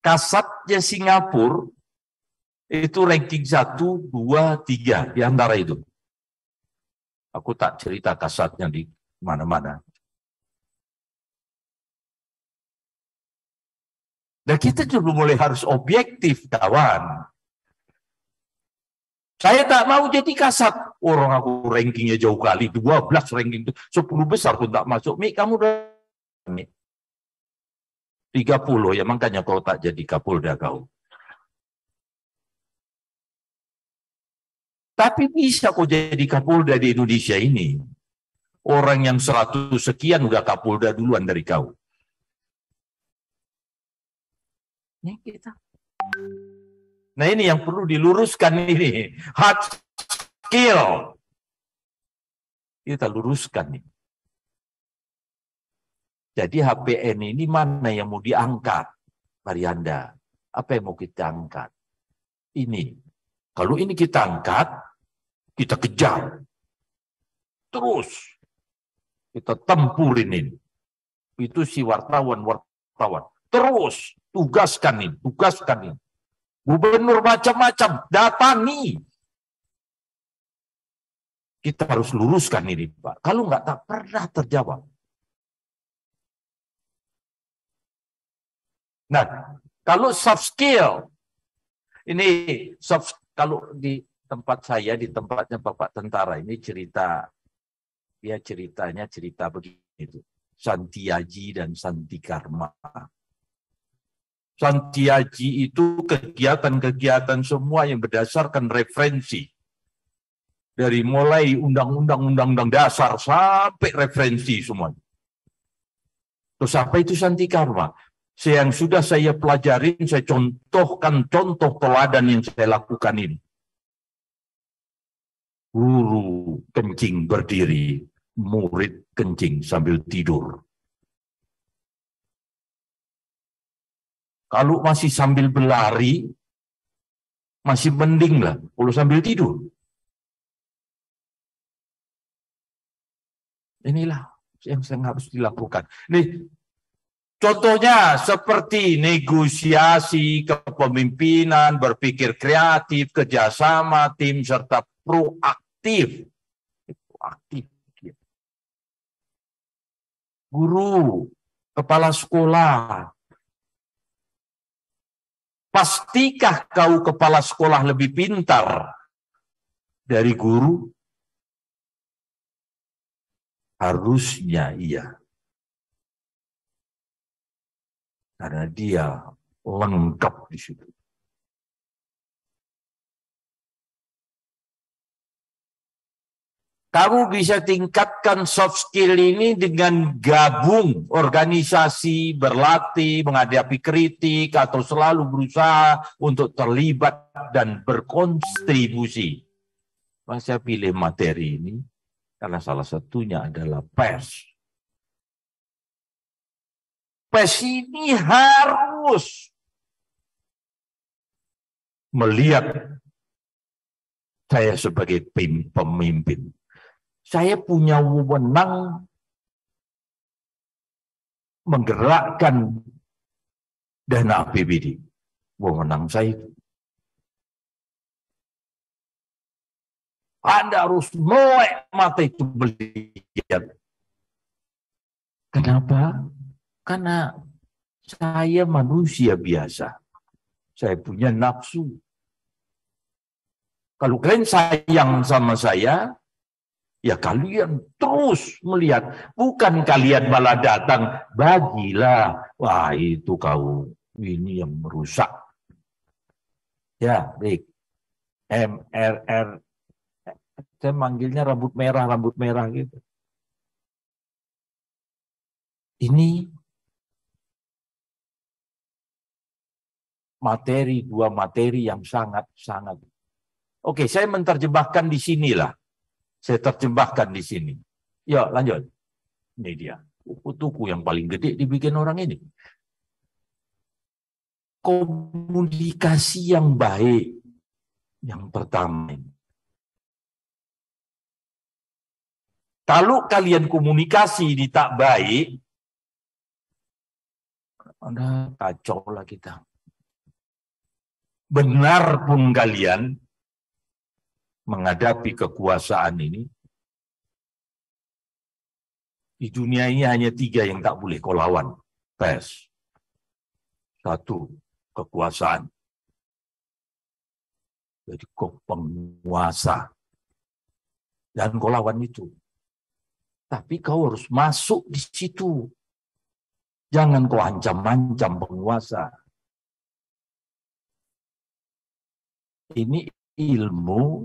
Kasatnya Singapura itu ranking 1, 2, 3 di antara itu. Aku tak cerita kasatnya di mana-mana. Dan kita juga mulai harus objektif, kawan. Saya tak mau jadi kasat. Orang aku rankingnya jauh kali, 12 ranking itu, 10 besar pun tak masuk. Mik, kamu udah Mik. 30, ya makanya kau tak jadi Kapolda kau. Tapi bisa kau jadi Kapolda di Indonesia ini. Orang yang 100 sekian udah Kapolda duluan dari kau. Ini kita. Nah ini yang perlu diluruskan ini. Hard skill. Kita luruskan nih. Jadi HPN ini mana yang mau diangkat? Marianda, apa yang mau kita angkat? Ini. Kalau ini kita angkat, kita kejar. Terus. Kita tempurin ini. Itu si wartawan. Terus. Tugaskan ini. Gubernur macam-macam, datangi. Kita harus luruskan ini, Pak. Kalau nggak, tak pernah terjawab. Nah, kalau soft skill, ini kalau di tempat saya, di tempatnya Bapak Tentara, ini cerita, ya ceritanya cerita begitu. Santiaji dan Santi Karma. Santiaji itu kegiatan-kegiatan semua yang berdasarkan referensi. Dari mulai undang-undang dasar sampai referensi semua. Terus apa itu Santi Karma? Yang sudah saya pelajarin, saya contohkan contoh teladan yang saya lakukan ini. Guru kencing berdiri, murid kencing sambil tidur. Kalau masih sambil berlari, masih mending lah. Kalau sambil tidur. Inilah yang harus dilakukan. Nih, contohnya seperti negosiasi, kepemimpinan, berpikir kreatif, kerjasama, tim, serta proaktif. Proaktif. Guru, kepala sekolah. Pastikah kau kepala sekolah lebih pintar dari guru? Harusnya iya. Karena dia lengkap di situ. Kamu bisa tingkatkan soft skill ini dengan gabung organisasi, berlatih, menghadapi kritik, atau selalu berusaha untuk terlibat dan berkontribusi. Saya pilih materi ini karena salah satunya adalah pers. Pers ini harus melihat saya sebagai pemimpin. Saya punya wewenang menggerakkan dana APBD. Wewenang saya itu. Anda harus melek mata itu melihat. Kenapa? Karena saya manusia biasa. Saya punya nafsu. Kalau kalian sayang sama saya, ya kalian terus melihat. Bukan kalian malah datang, bagilah. Wah itu kau, ini yang merusak. Ya, baik. MRR. Saya manggilnya rambut merah gitu. Ini dua materi yang sangat. Oke, saya menerjemahkan di sinilah. Saya terjemahkan di sini. Ya, lanjut. Ini dia. Buku yang paling gede dibikin orang ini. Komunikasi yang baik. Yang pertama. Kalau kalian komunikasi ini tak baik, Anda kacau lah kita. Benar pun kalian menghadapi kekuasaan ini, di dunia ini hanya 3 yang tak boleh kau lawan. Pers. Satu, kekuasaan. Jadi kau penguasa. Dan kau lawan itu. Tapi kau harus masuk di situ. Jangan kau ancam-ancam penguasa. Ini ilmu,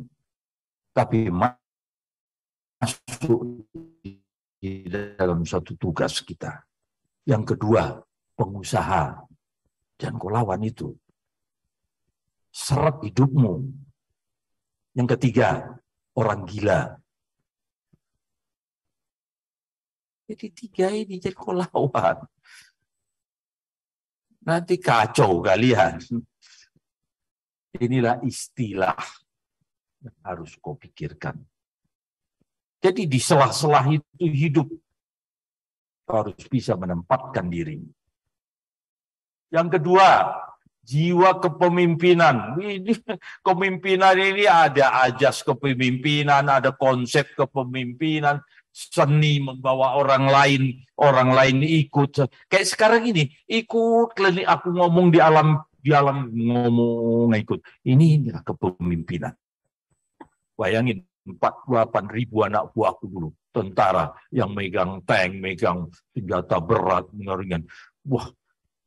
tapi masuk di dalam suatu tugas kita. Yang kedua, pengusaha. Dan kau lawan itu. Seret hidupmu. Yang ketiga, orang gila. Jadi tiga ini jadi kau lawan. Nanti kacau kalian. Inilah istilah yang harus kau pikirkan. Jadi di sela-sela itu hidup. Kau harus bisa menempatkan diri. Yang kedua, jiwa kepemimpinan. Ini kepemimpinan ini ada ajas kepemimpinan, ada konsep kepemimpinan, seni membawa orang lain ikut. Kayak sekarang ini, ikut klinik aku ngomong di alam ngomong ikut. Ini kepemimpinan. Bayangin 48.000 anak buahku dulu, tentara yang megang tank, megang senjata berat, ringan. Wah,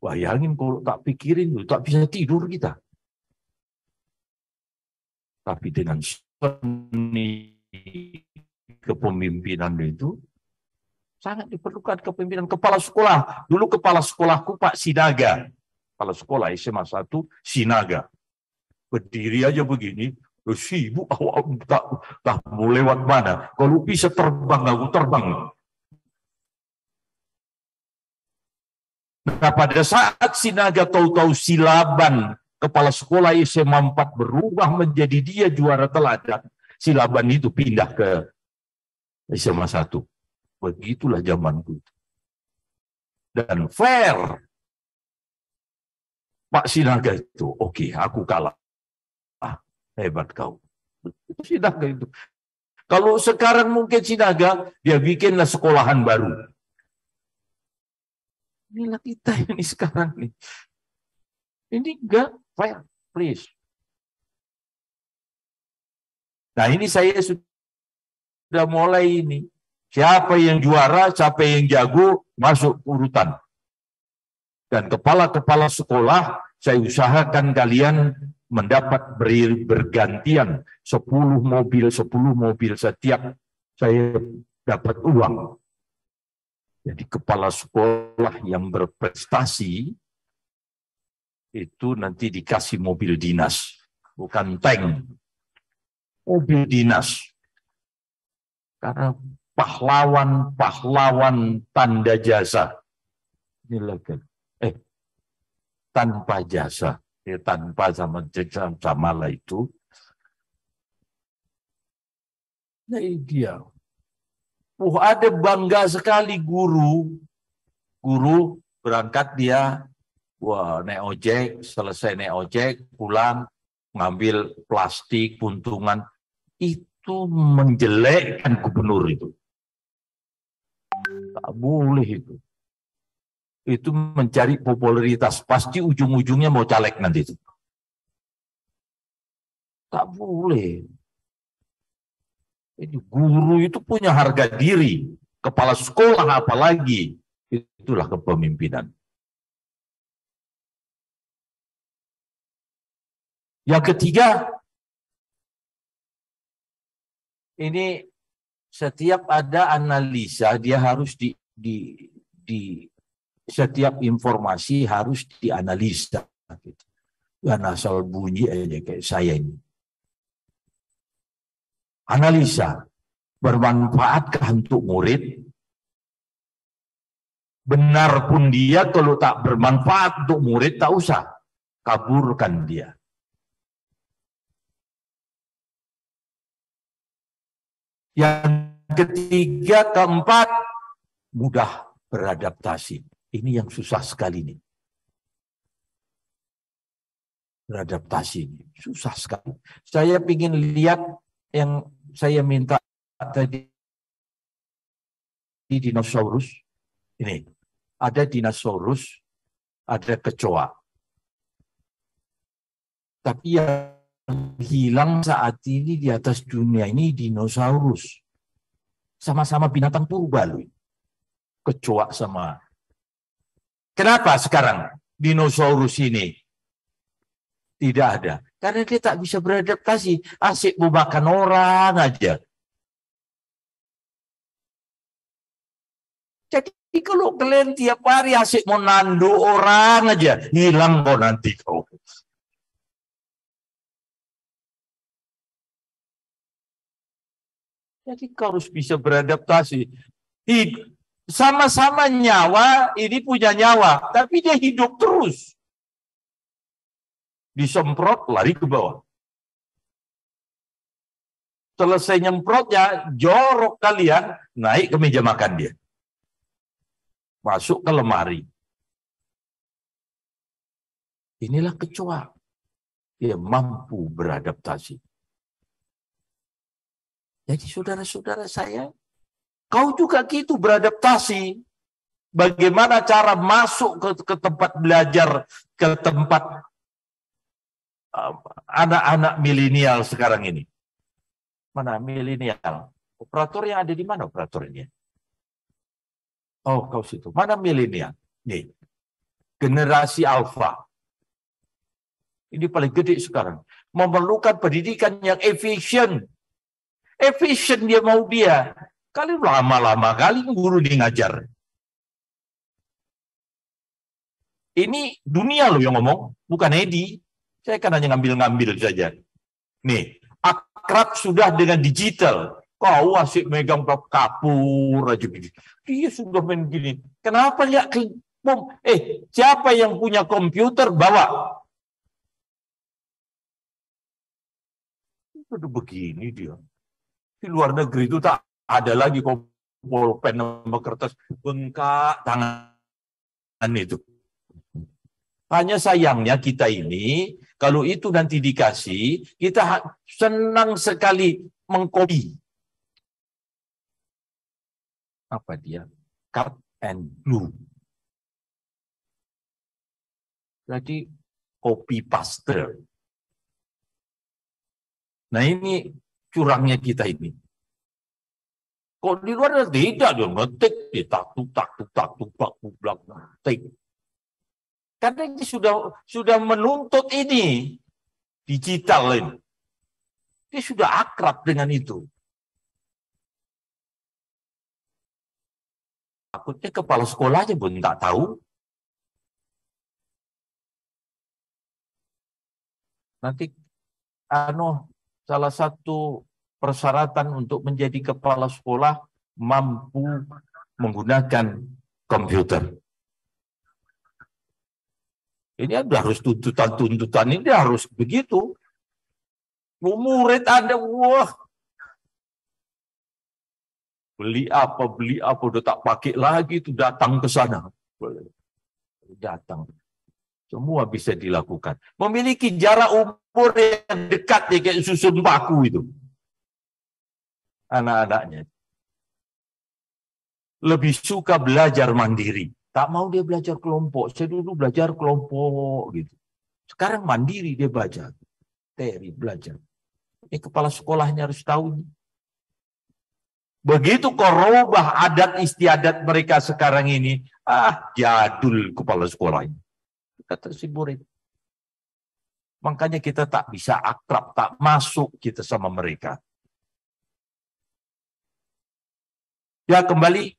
bayangin kalau tak pikirin dulu, tak bisa tidur kita. Tapi dengan seni kepemimpinan itu sangat diperlukan kepemimpinan. Kepala sekolah, dulu kepala sekolahku Pak Sinaga. Kepala sekolah SMA 1 Sinaga. Berdiri aja begini, sibuk awak tak mau lewat mana. Kalau bisa terbang, aku terbang. Nah, pada saat Sinaga tahu-tahu Silaban, kepala sekolah SMA 4 berubah menjadi dia juara teladan, Silaban itu pindah ke SMA 1. Begitulah zamanku. Dan fair. Pak Sinaga itu, oke, aku kalah. Hebat kau. Sinaga itu. Kalau sekarang mungkin Sinaga, dia bikinlah sekolahan baru. Inilah kita ini sekarang nih. Ini enggak fair, please. Nah, ini saya sudah mulai ini. Siapa yang juara, siapa yang jago, masuk urutan. Dan kepala-kepala sekolah, saya usahakan kalian mendapat bergantian 10 mobil setiap saya dapat uang. Jadi kepala sekolah yang berprestasi itu nanti dikasih mobil dinas, bukan tank. Mobil dinas. Karena pahlawan tanda jasa. Inilah kan. Tanpa jasa. Tanpa sama lah itu. Nah, dia. Ada bangga sekali guru. Guru berangkat dia, naik ojek, selesai naik ojek, pulang, ngambil plastik, puntungan. Itu menjelekkan gubernur itu. Tak boleh itu. Itu mencari popularitas. Pasti ujung-ujungnya mau caleg nanti itu. Tak boleh. Jadi guru itu punya harga diri. Kepala sekolah apalagi. Itulah kepemimpinan. Yang ketiga, ini setiap ada analisa, dia harus setiap informasi harus dianalisa. Bukan asal bunyi aja kayak saya ini. Analisa, bermanfaatkah untuk murid? Benar pun dia, kalau tak bermanfaat untuk murid, tak usah. Kaburkan dia. Yang ketiga, keempat, mudah beradaptasi. Ini yang susah sekali nih. Beradaptasi ini susah sekali. Saya ingin lihat yang saya minta tadi di dinosaurus. Ini ada dinosaurus, ada kecoa. Tapi yang hilang saat ini di atas dunia ini dinosaurus. Sama-sama binatang purba loh. Kecoa sama. Kenapa sekarang dinosaurus ini tidak ada? Karena dia tak bisa beradaptasi. Asik mau makan orang aja. Jadi kalau kalian tiap hari asik mau nandu orang aja, hilang kok nanti kau. Jadi kau harus bisa beradaptasi. Sama-sama nyawa, ini punya nyawa, tapi dia hidup terus. Disemprot, lari ke bawah. Selesai nyemprotnya, jorok kalian, naik ke meja makan dia. Masuk ke lemari. Inilah kecoa. Dia mampu beradaptasi. Jadi saudara-saudara saya, kau juga gitu beradaptasi. Bagaimana cara masuk ke tempat belajar, ke tempat anak-anak milenial sekarang ini. Mana milenial? Operator yang ada di mana operatornya? Oh, kau situ. Mana milenial? Nih, generasi alfa. Ini paling gede sekarang. Memerlukan pendidikan yang efisien. Efisien dia mau dia. Kali lama-lama kali guru dia ngajar. Ini dunia loh yang ngomong, bukan Edi. Saya kan hanya ngambil-ngambil saja. Nih, akrab sudah dengan digital. Kau asik megang kapur aja begini. Dia sudah main gini. Kenapa nggak siapa yang punya komputer bawa? Udah begini dia. Di luar negeri itu tak ada lagi pulpen sama kertas bengkak tangan itu. Hanya sayangnya kita ini, kalau itu nanti dikasih, kita senang sekali mengcopy. Apa dia? Cut and glue. Jadi copy paste. Nah ini curangnya kita ini. Kok di luar tidak dia ngetik, ngetik. Karena ini sudah menuntut ini digital ini. Dia sudah akrab dengan itu. Takutnya kepala sekolahnya pun tak tahu. Nanti salah satu persyaratan untuk menjadi kepala sekolah mampu menggunakan komputer. Ini harus tuntutan ini harus begitu. Murid Anda, wah, beli apa, udah tak pakai lagi, itu datang ke sana. Datang. Semua bisa dilakukan. Memiliki jarak umur yang dekat ya, kayak susun baku itu. Anak-anaknya. Lebih suka belajar mandiri. Tak mau dia belajar kelompok. Saya dulu belajar kelompok gitu. Sekarang mandiri dia baca. Teori belajar. Ini kepala sekolahnya harus tahu. Begitu kau rubah adat istiadat mereka sekarang ini. Jadul kepala sekolahnya. Kata si murid. Makanya kita tak bisa akrab, tak masuk kita sama mereka. Ya kembali.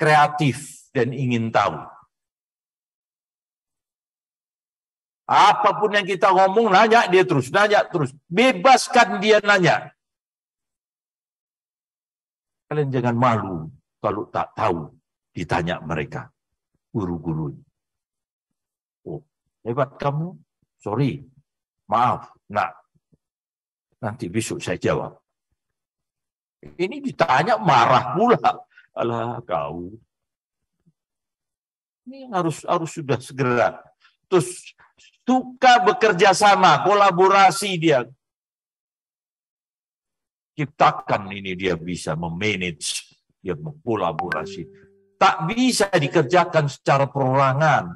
Kreatif dan ingin tahu. Apapun yang kita ngomong, nanya dia terus, nanya terus. Bebaskan dia nanya. Kalian jangan malu kalau tak tahu ditanya mereka, guru-guru. Oh, hebat kamu? Sorry, maaf, nanti besok saya jawab. Ini ditanya marah pula. Alah kau. Ini harus sudah segera. Terus suka bekerja sama, kolaborasi dia. Ciptakan ini dia bisa memanage, dia mengkolaborasi. tak bisa dikerjakan secara perorangan.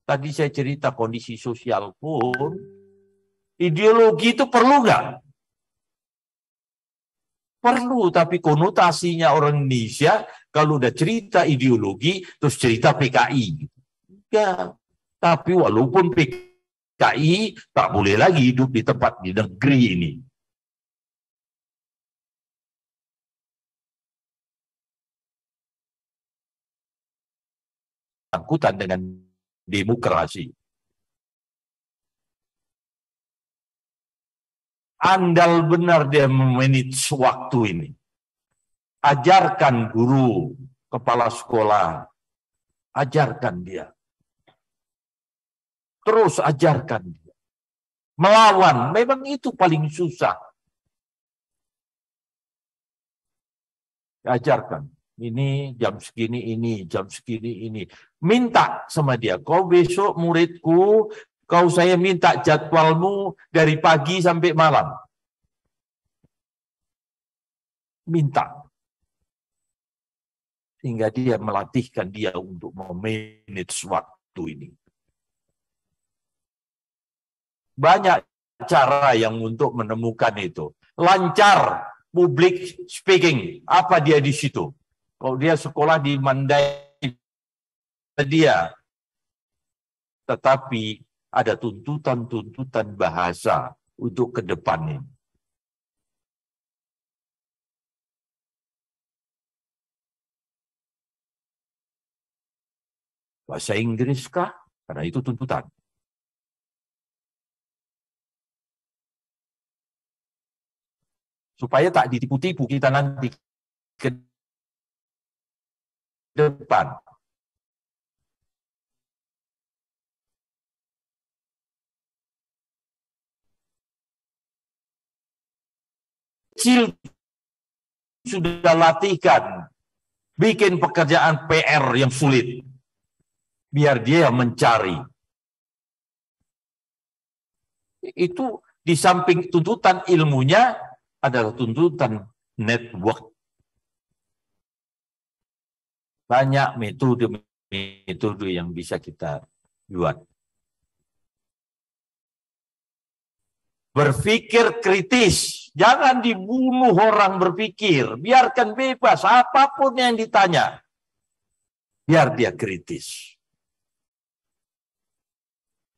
Tadi saya cerita kondisi sosial pun, ideologi itu perlu nggak? Perlu, tapi konotasinya orang Indonesia, kalau udah cerita ideologi, terus cerita PKI. Ya, tapi walaupun PKI, tak boleh lagi hidup di tempat di negeri ini. Angkutan dengan demokrasi. Andal benar dia memanage waktu ini. Ajarkan guru, kepala sekolah, ajarkan dia. Terus ajarkan dia. Melawan, memang itu paling susah. Ajarkan. Ini jam segini ini, jam segini ini. Minta sama dia, kau besok muridku, kau saya minta jadwalmu dari pagi sampai malam. Minta. Sehingga dia melatihkan dia untuk memanage waktu ini. Banyak cara yang untuk menemukan itu. Lancar public speaking. Apa dia di situ? Kalau dia sekolah di Mandai, dia. Tetapi ada tuntutan-tuntutan bahasa untuk ke depan ini. Bahasa Inggris kah? Karena itu tuntutan. Supaya tak ditipu-tipu kita nanti ke depan. Kecil sudah latihkan, bikin pekerjaan PR yang sulit, biar dia mencari. Itu di samping tuntutan ilmunya adalah tuntutan network. Banyak metode yang bisa kita buat. Berpikir kritis, jangan dibunuh orang berpikir, biarkan bebas, apapun yang ditanya, biar dia kritis.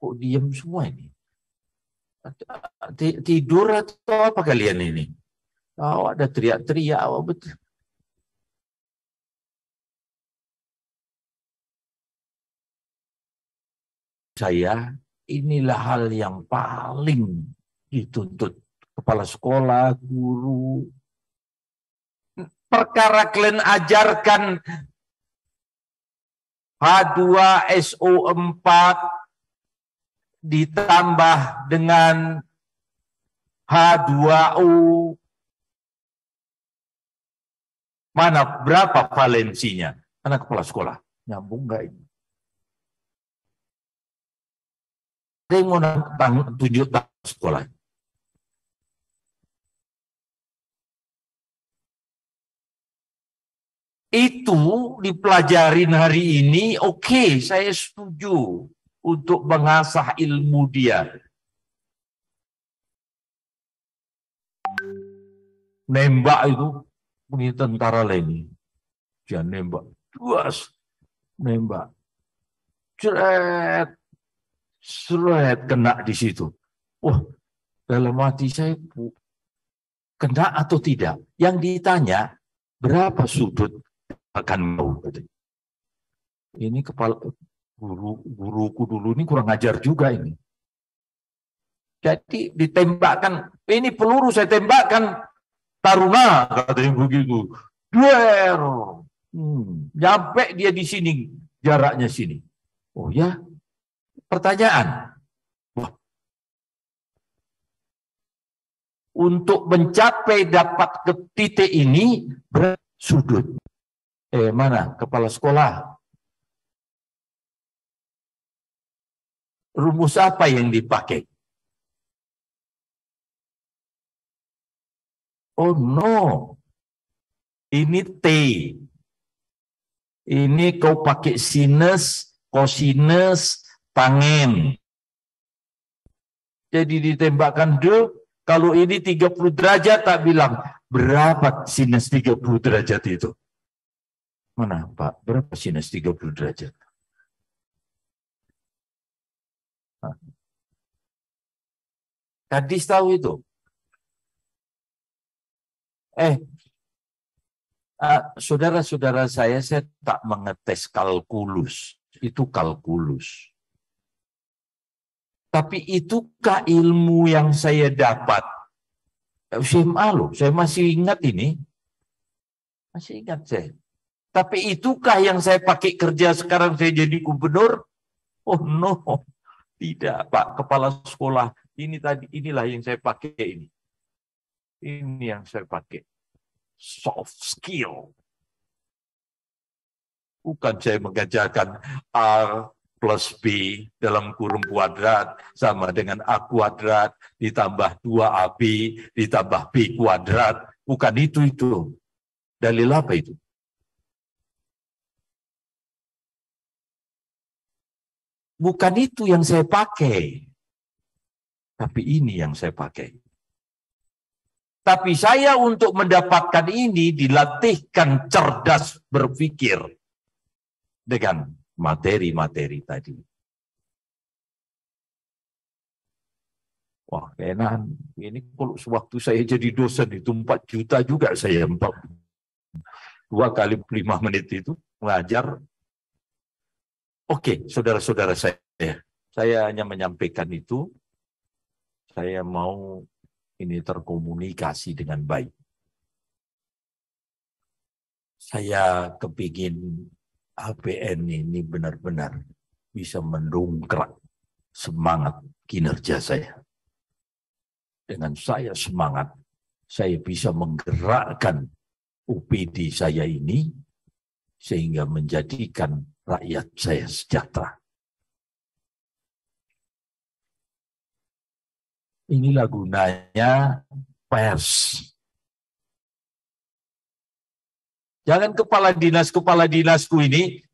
Kok diam semua ini? Tidur atau apa kalian ini? Oh, ada teriak-teriak, oh, betul. Saya, inilah hal yang paling dituntut kepala sekolah, guru. Perkara kalian ajarkan H2SO4 ditambah dengan H2O. Mana berapa valensinya? Anak kepala sekolah. Nyambung nggak ini? Ada yang mau tunjuk sekolah. Itu dipelajarin hari ini, oke, saya setuju untuk mengasah ilmu dia. Nembak itu, ini tentara lain. Jangan nembak. Duas, nembak. Seret, kena di situ. Oh, dalam hati saya, kena atau tidak? Yang ditanya, berapa sudut akan mau? Ini kepala guruku dulu ini kurang ajar juga ini. Jadi ditembakkan, ini peluru saya tembakkan taruna, katanya begitu. Duer. Nyampe dia di sini, jaraknya sini. Oh ya, pertanyaan. Wah. Untuk mencapai dapat ke titik ini, sudut. Mana? Kepala sekolah. Rumus apa yang dipakai? Oh no. Ini T. Ini kau pakai sinus, kosinus, tangen. Jadi ditembakkan kalau ini 30 derajat tak bilang berapa sinus 30 derajat itu. Mana Pak? Berapa sinus 30 derajat? Kadis tahu itu. Saudara-saudara saya tak mengetes kalkulus. Itu kalkulus. Tapi itukah ilmu yang saya dapat? SMA loh, saya masih ingat ini. Masih ingat saya. Tapi itukah yang saya pakai kerja sekarang saya jadi gubernur? Oh no, tidak Pak, kepala sekolah. Inilah yang saya pakai ini. Ini yang saya pakai. Soft skill. Bukan saya mengajarkan A plus B dalam kurung kuadrat sama dengan A kuadrat ditambah 2AB ditambah B kuadrat. Bukan itu. Dalil apa itu? Bukan itu yang saya pakai. Tapi ini yang saya pakai. Tapi saya untuk mendapatkan ini dilatihkan cerdas berpikir dengan materi-materi tadi. Wah, keenakan. Ini kalau sewaktu saya jadi dosen itu 4 juta juga saya 2 kali 5 menit itu mengajar. Oke, saudara-saudara saya hanya menyampaikan itu. Saya mau ini terkomunikasi dengan baik. Saya kepingin HPN ini benar-benar bisa mendongkrak semangat kinerja saya. Dengan saya semangat, saya bisa menggerakkan UPD saya ini sehingga menjadikan rakyat saya sejahtera. Inilah gunanya pers. Jangan kepala dinasku ini,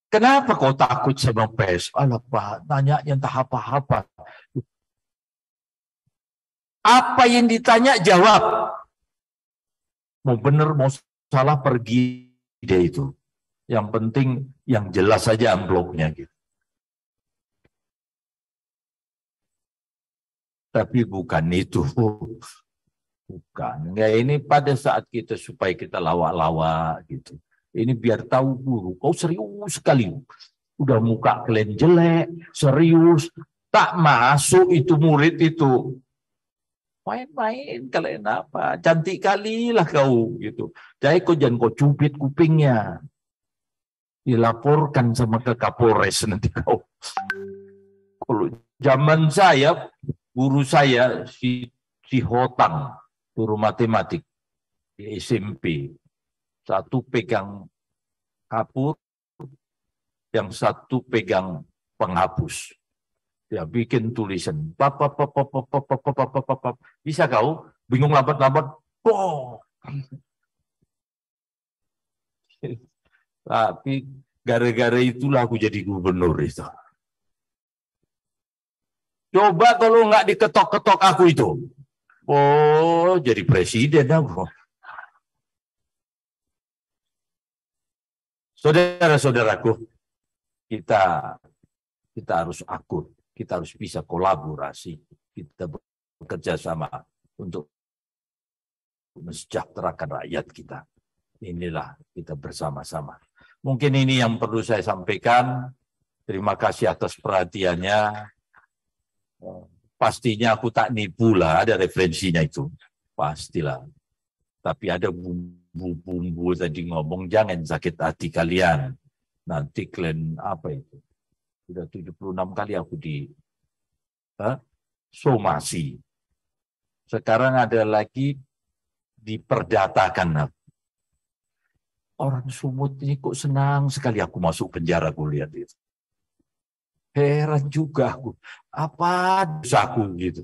kenapa kau takut sama pers? Alah Pak, nanya yang tak apa-apa. Apa yang ditanya jawab. Mau benar mau salah pergi dia itu. Yang penting yang jelas saja amplopnya gitu. Tapi bukan itu. Bukan. Ya, ini pada saat kita supaya kita lawak-lawak gitu. Ini biar tahu guru, kau serius sekali. Udah muka kalian jelek, serius. Tak masuk itu murid itu. Main-main kalian apa? Cantik kali lah kau gitu. Jadi kau jangan kau cubit kupingnya. Dilaporkan sama ke Kapolres nanti kau. Kalau zaman saya, guru saya si Hotang, guru matematik di SMP. Satu pegang kapur, yang satu pegang penghapus. Ya bikin tulisan. Bisa kau? Bingung lambat-lambat. Oh. Tapi gara-gara itulah aku jadi gubernur itu. Coba kalau nggak diketok-ketok aku itu. Oh, jadi presiden aku. Saudara-saudaraku, kita harus akur. Kita harus bisa kolaborasi. Kita bekerja sama untuk mensejahterakan rakyat kita. Inilah kita bersama-sama. Mungkin ini yang perlu saya sampaikan. Terima kasih atas perhatiannya. Pastinya aku tak nipu lah, ada referensinya itu. Pastilah. Tapi ada bumbu-bumbu tadi ngomong, jangan sakit hati kalian. Nanti kalian apa itu? Sudah 76 kali aku di somasi. Sekarang ada lagi diperdatakan. Orang Sumut ini kok senang sekali aku masuk penjara, aku lihat itu. Heran juga aku. Apa dosaku gitu.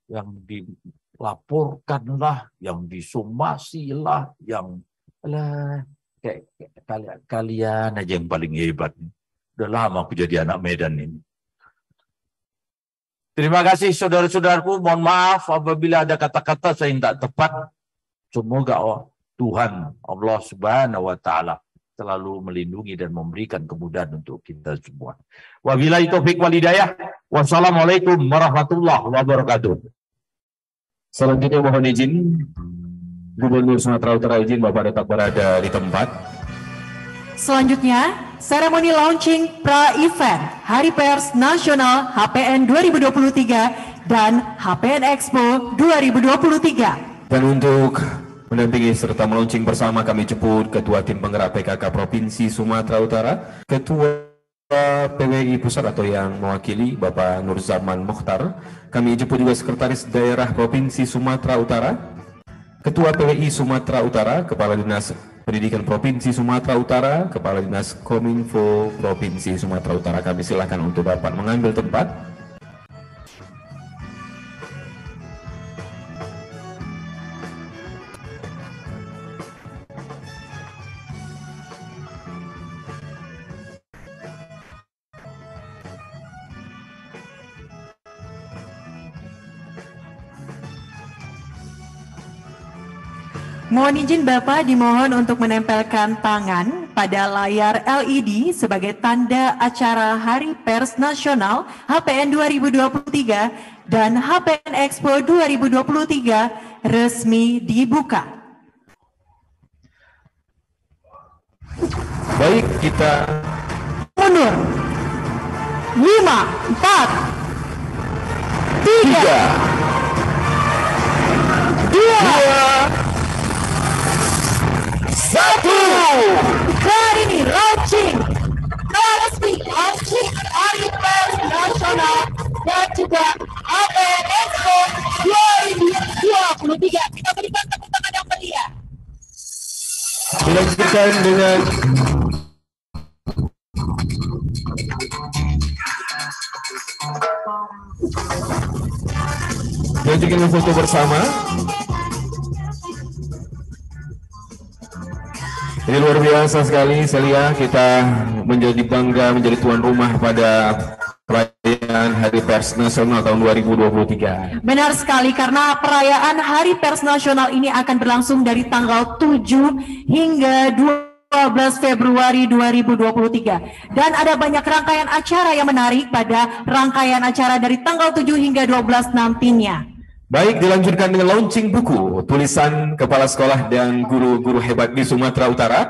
Yang dilaporkan lah, yang disomasi lah, yang Kalian aja yang paling hebat. Udah lama aku jadi anak Medan ini. Terima kasih saudara-saudaraku. Mohon maaf apabila ada kata-kata saya tidak tepat. Semoga Tuhan Allah Subhanahu wa Ta'ala selalu melindungi dan memberikan kemudahan untuk kita semua. Wabillahi taufik wal hidayah. Wassalamualaikum warahmatullahi wabarakatuh. Selanjutnya mohon izin Gubernur Sumatera Utara izin Bapak tetap berada di tempat. Selanjutnya, seremoni launching pra-event Hari Pers Nasional HPN 2023 dan HPN Expo 2023. Dan untuk mendampingi serta melaunching bersama kami jemput Ketua Tim Penggerak PKK Provinsi Sumatera Utara, Ketua PWI Pusat atau yang mewakili Bapak Nur Zaman Mokhtar. Kami jemput juga Sekretaris Daerah Provinsi Sumatera Utara, Ketua PWI Sumatera Utara, Kepala Dinas Pendidikan Provinsi Sumatera Utara, Kepala Dinas Kominfo Provinsi Sumatera Utara. Kami silakan untuk dapat mengambil tempat. Mohon izin Bapak dimohon untuk menempelkan tangan pada layar LED sebagai tanda acara Hari Pers Nasional HPN 2023 dan HPN Expo 2023 resmi dibuka. Baik, kita mundur. 5, 4, 3, 2, 1. Hari ini launching resmi launching Hari Pers Nasional dan juga HPN Expo 2023. Kita berikan tepuk tangan yang meriah. dilanjutkan dengan foto bersama. Ini luar biasa sekali, saya lihat kita menjadi bangga menjadi tuan rumah pada perayaan Hari Pers Nasional tahun 2023. Benar sekali, karena perayaan Hari Pers Nasional ini akan berlangsung dari tanggal 7 hingga 12 Februari 2023. Dan ada banyak rangkaian acara yang menarik pada rangkaian acara dari tanggal 7 hingga 12 nantinya. Baik, dilanjutkan dengan launching buku tulisan kepala sekolah dan guru-guru hebat di Sumatera Utara.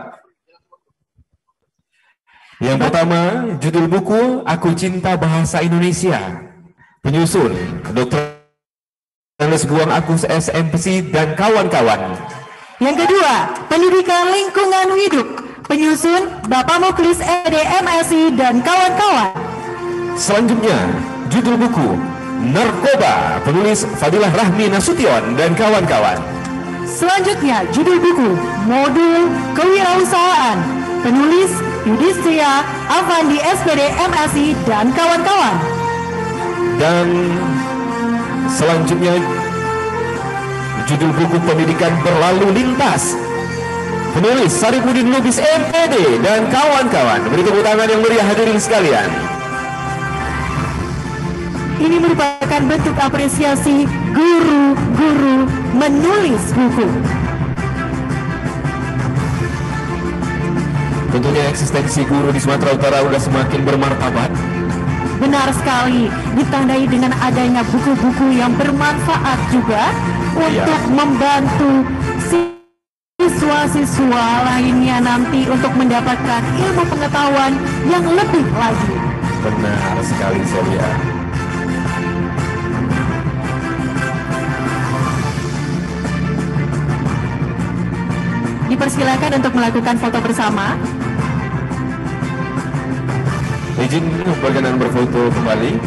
Yang pertama, judul buku Aku Cinta Bahasa Indonesia. Penyusun Dr. Andes Buang Agus SMPC dan kawan-kawan. Yang kedua, Pendidikan Lingkungan Hidup. Penyusun Bapak Muklis MSI dan kawan-kawan. Selanjutnya, judul buku Narkoba, penulis Fadilah Rahmi Nasution dan kawan-kawan. Selanjutnya, judul buku Modul Kewirausahaan, penulis Yudhistira Avandi SPD MSI dan kawan-kawan. Dan selanjutnya, judul buku Pendidikan Berlalu Lintas, penulis Saripudin Lubis MPD dan kawan-kawan. Beri tepuk tangan yang meriah hadirin sekalian. Ini merupakan bentuk apresiasi guru-guru menulis buku. Tentunya eksistensi guru di Sumatera Utara sudah semakin bermartabat. Benar sekali, ditandai dengan adanya buku-buku yang bermanfaat juga untuk membantu siswa-siswa lainnya nanti untuk mendapatkan ilmu pengetahuan yang lebih lagi. Benar sekali, saya. Dipersilakan untuk melakukan foto bersama. Izin berkenan berfoto kembali.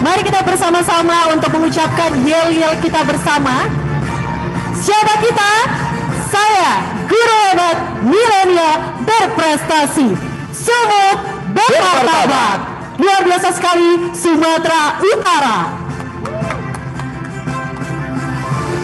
Mari kita bersama-sama untuk mengucapkan yel-yel kita bersama. Siapa kita? Saya, guru hebat milenial berprestasi, sungguh bermartabat. Luar biasa sekali Sumatera Utara.